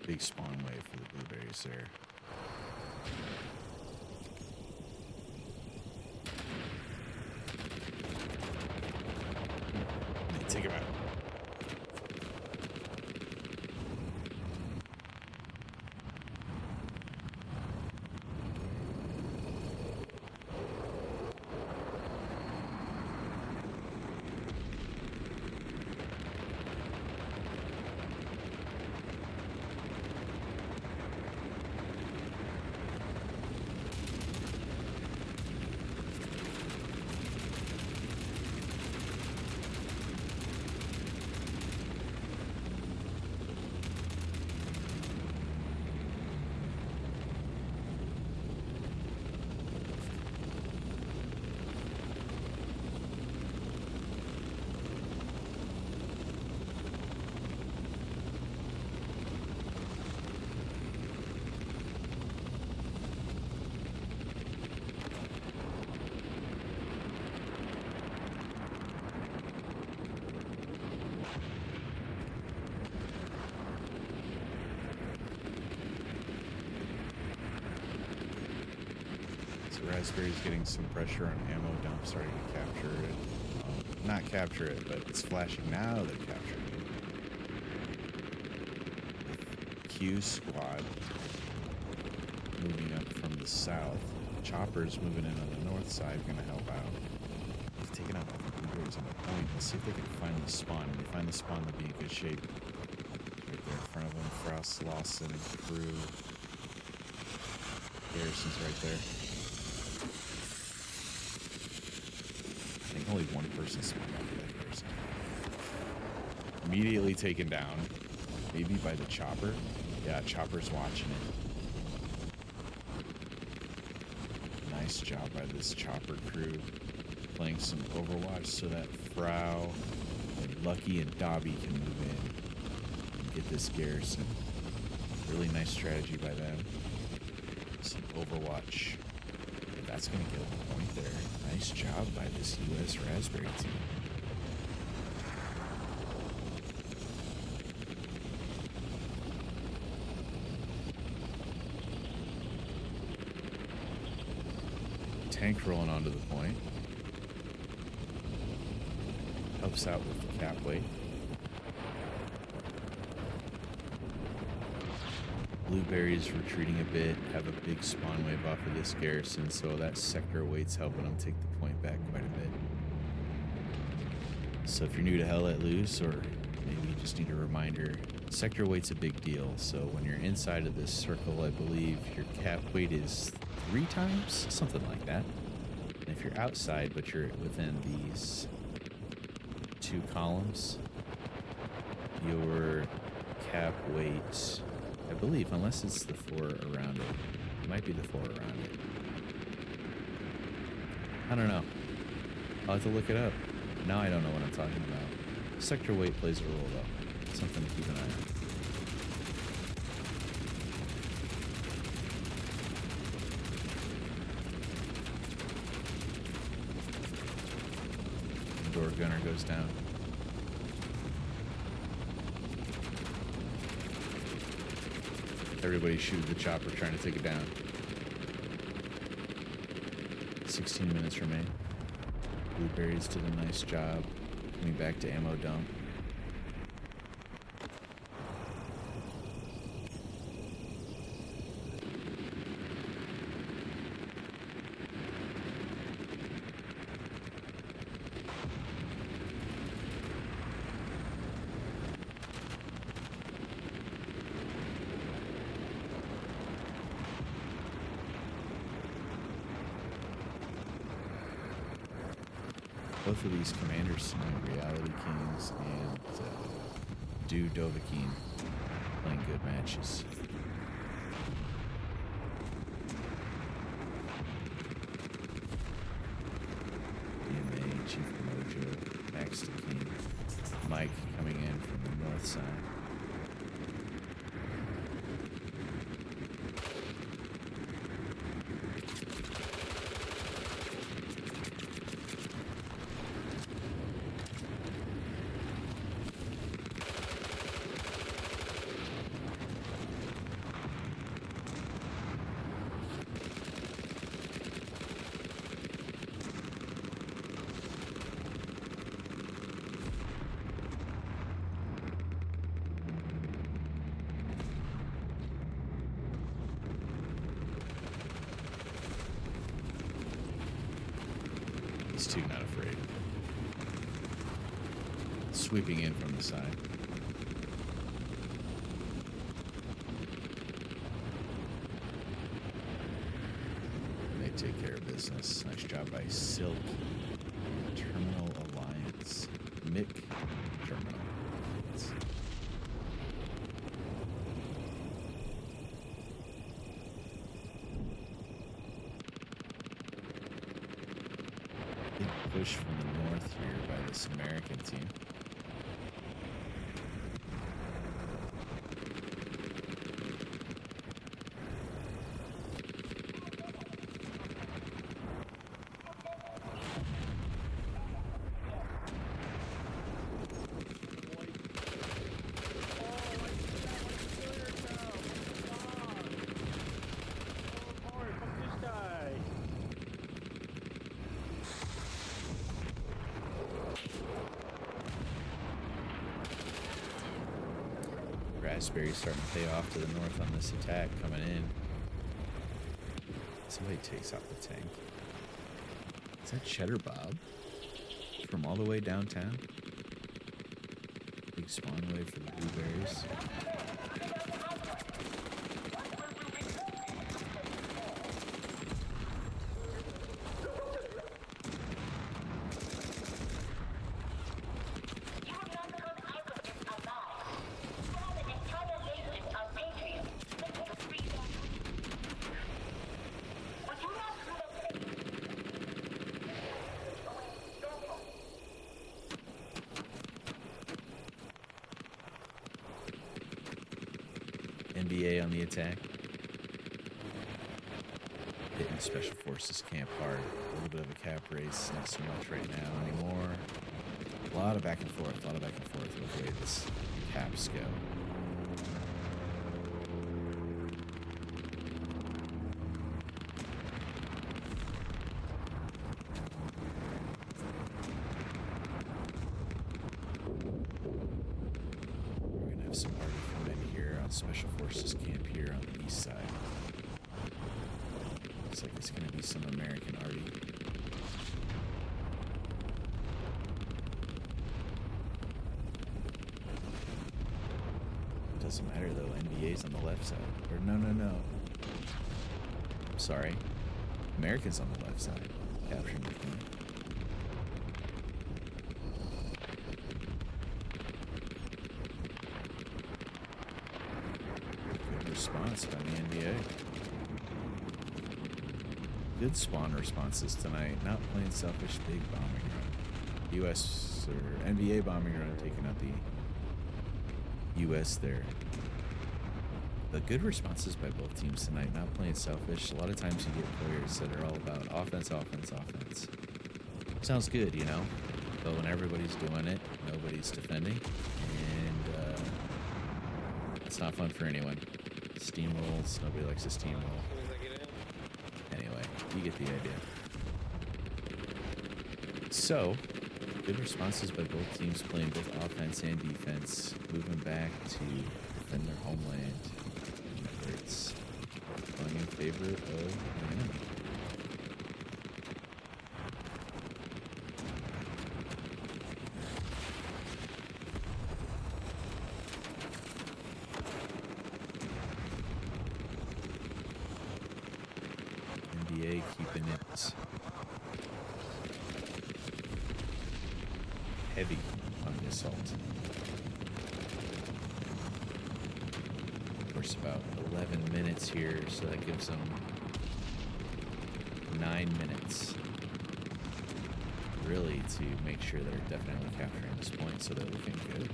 Big spawn wave for the blueberries there. Take him out. Raspberry's getting some pressure on ammo dump, starting to capture it. Not capture it, but it's flashing now. They're capturing it. Q squad moving up from the south. Choppers moving in on the north side, gonna help out. They've taken out all the blueberries on the point. Let's see if they can find the spawn. When they find the spawn, they'll be in good shape. Right there in front of them, Frost, Lawson, and crew. Garrison's right there. I think only one person spawned after that person. Immediately taken down. Maybe by the chopper. Yeah, chopper's watching it. Nice job by this chopper crew. Playing some Overwatch so that Frau, and Lucky, and Dobby can move in and get this garrison. Really nice strategy by them. Some Overwatch. That's going to get a point there. Nice job by this U.S. Raspberry team. Tank rolling onto the point. How helps out with the cap weight. Blueberries retreating a bit, have a big spawn wave off of this garrison, so that sector weight's helping them take the point back quite a bit. So if you're new to Hell Let Loose, or maybe you just need a reminder, sector weight's a big deal. So when you're inside of this circle, I believe your cap weight is 3 times, something like that. And if you're outside, but you're within these 2 columns, your cap weight, I believe, unless it's the floor around it. It might be the floor around it. I don't know. I'll have to look it up. Now I don't know what I'm talking about. Sector weight plays a role, though. Something to keep an eye on. The door gunner goes down. Everybody shoot the chopper trying to take it down. 16 minutes remain. Blueberries did a nice job coming back to ammo dump. Both of these commanders tonight, Reality Kings and Dawg, playing good matches. DMA, Chief Mojo, Max the King, Mike coming in from the north side. These two not afraid. Sweeping in from the side. They take care of business. Nice job by Silk. Terminal Alliance. Mick Terminal Alliance. Big push from the north here by this American team. Raspberry starting to pay off to the north on this attack coming in. Somebody takes out the tank. Is that Cheddar Bob? From all the way downtown? Big spawn wave for the blueberries. NBA on the attack. Hitting Special Forces camp hard. A little bit of a cap race, not so much right now anymore. A lot of back and forth with the way this caps go. Special Forces camp here on the east side. Looks like it's going to be some American arty. Doesn't matter though, NBA's on the left side. Or no. I'm sorry. Americans on the left side, capturing the point. Good response by the NBA. Good spawn responses tonight. Not playing selfish, big bombing run. US or NBA bombing run taking out the US there. But good responses by both teams tonight. Not playing selfish. A lot of times you get players that are all about offense. Sounds good, you know? But when everybody's doing it, nobody's defending. And it's not fun for anyone. Steamrolls. Nobody likes to steamroll. Anyway, you get the idea. So, good responses by both teams playing both offense and defense. Moving back to defend their homeland. Whether it's going in favor of the enemy. NBA keeping it heavy on the assault. Of course, about 11 minutes here, so that gives them 9 minutes really to make sure they're definitely capturing this point, so they're looking good.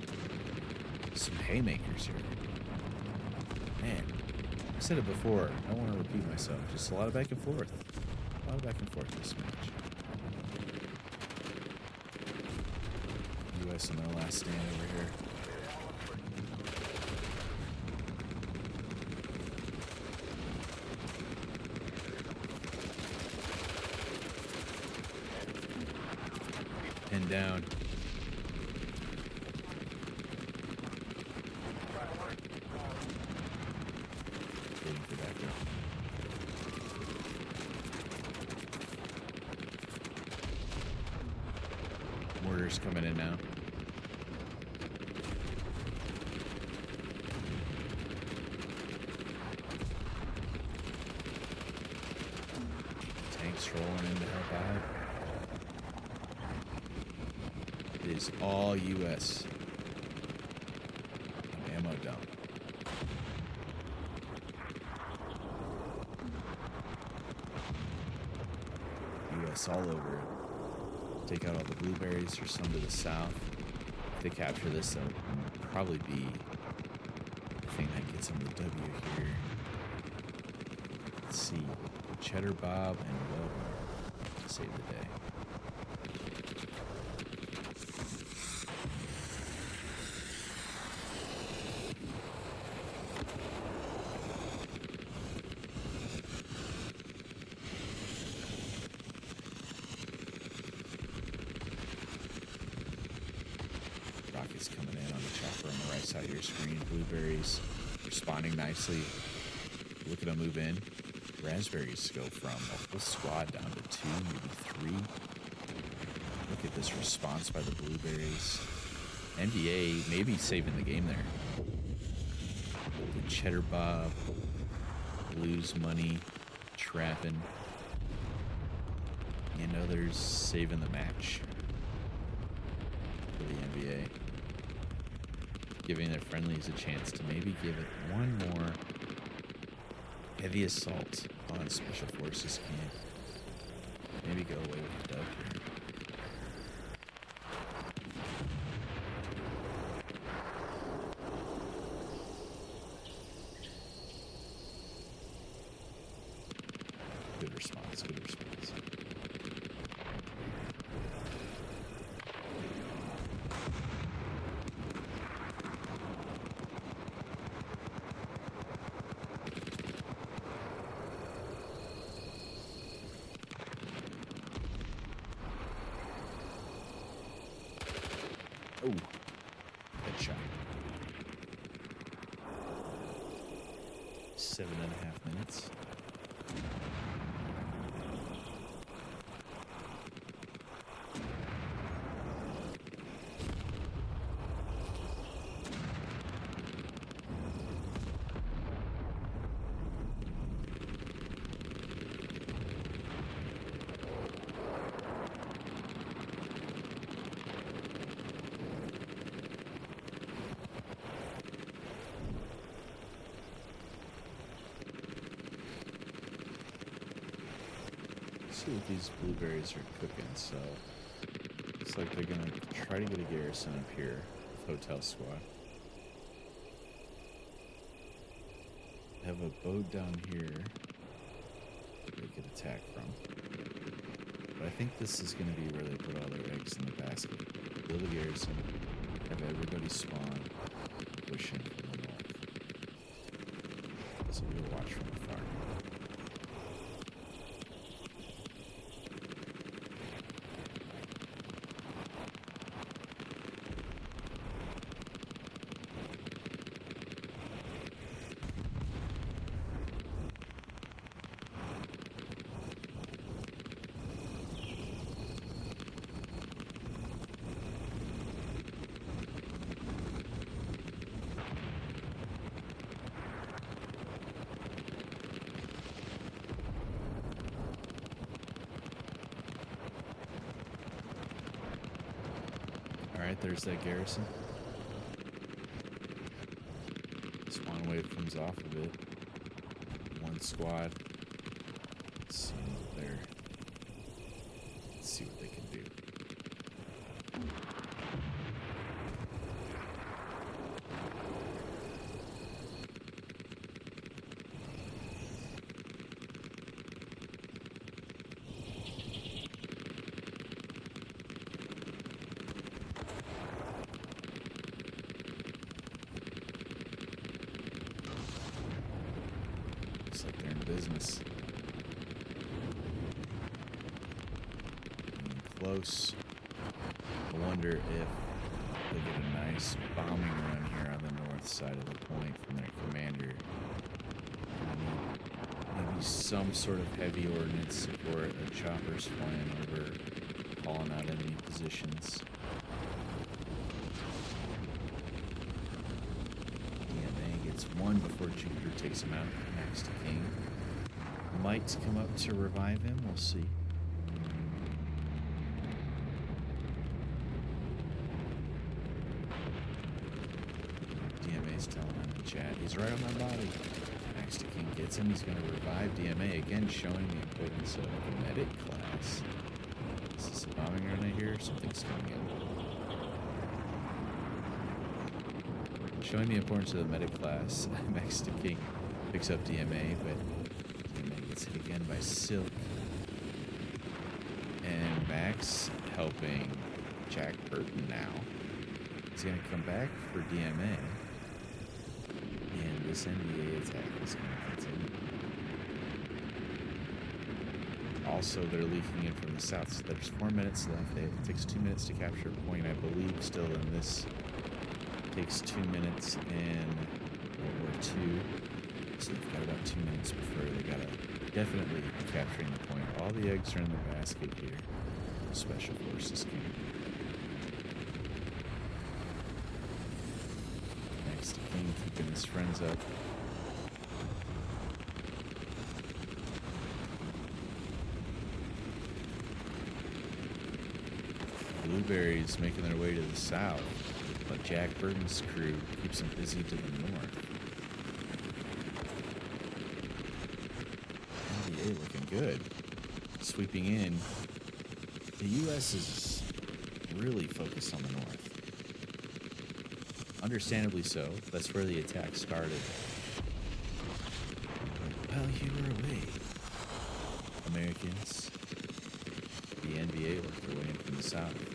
Some haymakers here. Man, I said it before, I don't want to repeat myself, just a lot of back and forth. A lot of back and forth this match. US in their last stand over here. Pinned down. Waiting for that girl. Mortars coming in now. Tanks rolling in to help out. It is all US. Ammo dump. US all over it. Take out all the blueberries. There's some to the south. If they capture this, that'll probably be the thing that gets them the W here. Let's see. Cheddar Bob and Wellborn save the day. Rockets coming in on the chopper on the right side of your screen. Blueberries responding nicely. Look at them move in. Raspberries go from a full squad down to 2, maybe 3. Look at this response by the blueberries. NBA maybe saving the game there. The Cheddar Bob, Blues money, trapping. And others saving the match for the NBA. Giving their friendlies a chance to maybe give it one more heavy assault on Special Forces camp. Maybe go away with the dub here. Good response, good response. 7.5 minutes. See what these blueberries are cooking, so looks like they're gonna try to get a garrison up here with Hotel Squad. They have a boat down here they could attack from. But I think this is gonna be where they put all their eggs in the basket. Build a garrison, have everybody spawn, push in from the north. So we'll watch from afar. Alright, there's that garrison. Spawn wave comes off of it. One squad. Let's see what they're. Let's see what they can do. Looks like they're in business. Getting close. I wonder if they get a nice bombing run here on the north side of the point from their commander. Maybe some sort of heavy ordnance support, a choppers flying over, calling out enemy positions. Gets one before Jupiter takes him out. Next to King. Might come up to revive him. We'll see. DMA's telling him in chat. He's right on my body. Next to King gets him. He's going to revive DMA. Again, showing the importance of the medic class. Is this a bombing run I hear? Something's coming in. Showing the importance of the medic class. Max to King picks up DMA, but DMA gets hit again by Silk. And Max helping Jack Burton now. He's going to come back for DMA. And this NBA attack is going to continue. Also, they're leaking in from the south, so there's 4 minutes left. It takes 2 minutes to capture a point, I believe, still in this. Takes 2 minutes in World War II, so they've got about 2 minutes before they gotta definitely capturing the point. All the eggs are in the basket here. Special Forces camp. Next to King keeping his friends up. Blueberries making their way to the south. But Jack Burton's crew keeps him busy to the north. NBA looking good. Sweeping in. The U.S. is really focused on the north. Understandably so. That's where the attack started. But while you were away, Americans, the NBA worked their way in from the south.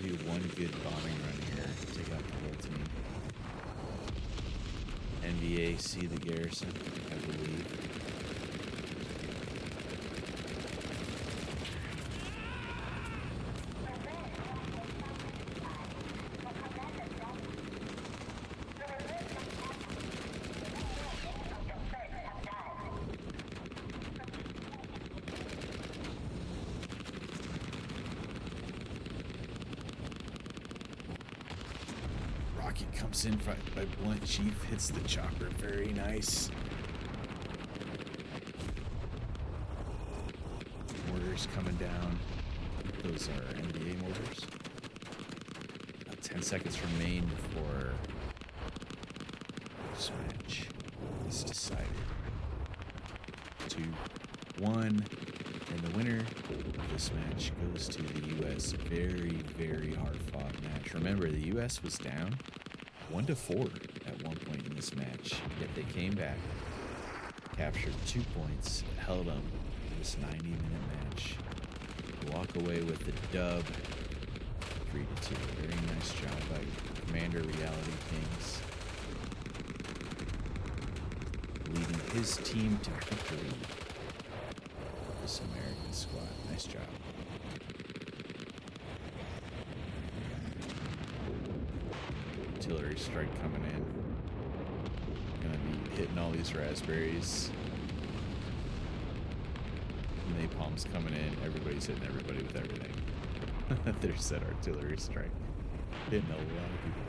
Do one good bombing run here, take out the whole team. NBA see the garrison, I believe. Jumps in front by Blunt Chief, hits the chopper. Very nice. Mortars coming down. Those are NBA mortars. 10 seconds remain before this match is decided. 2, 1, and the winner of this match goes to the U.S. Very, very hard-fought match. Remember, the U.S. was down 1-4 at one point in this match, yet they came back, captured 2 points, held them in this 90-minute match. Walk away with the dub, 3-2. Very nice job by Commander Reality Kings, leading his team to victory. This American squad, nice job. Artillery strike coming in. Gonna be hitting all these raspberries. Napalm's coming in. Everybody's hitting everybody with everything. There's that artillery strike. Hitting a lot of people.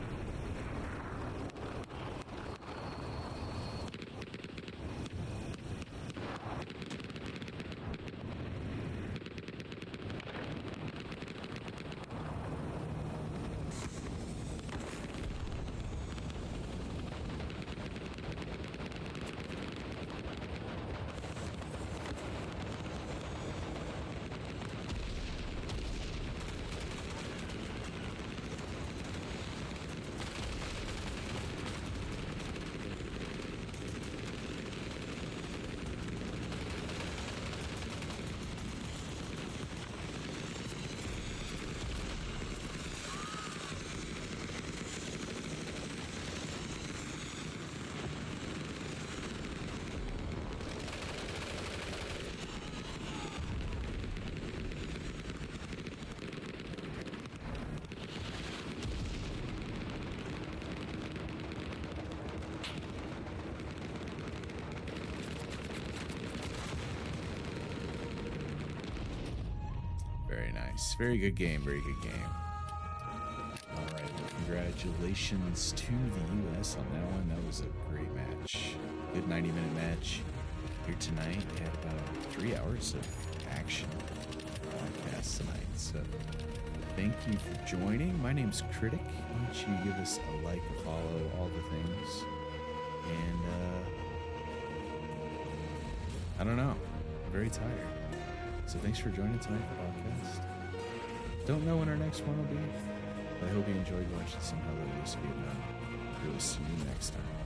Very nice. Very good game. Very good game. All right. Well, congratulations to the U.S. on that one. That was a great match. Good 90-minute match here tonight. We had about 3 hours of action broadcast tonight. So thank you for joining. My name's Critic. Why don't you give us a like, a follow, all the things. And I don't know. I'm very tired. So thanks for joining tonight for podcast. Don't know when our next one will be, but I hope you enjoyed watching some Hello East Vietnam. We will see you next time.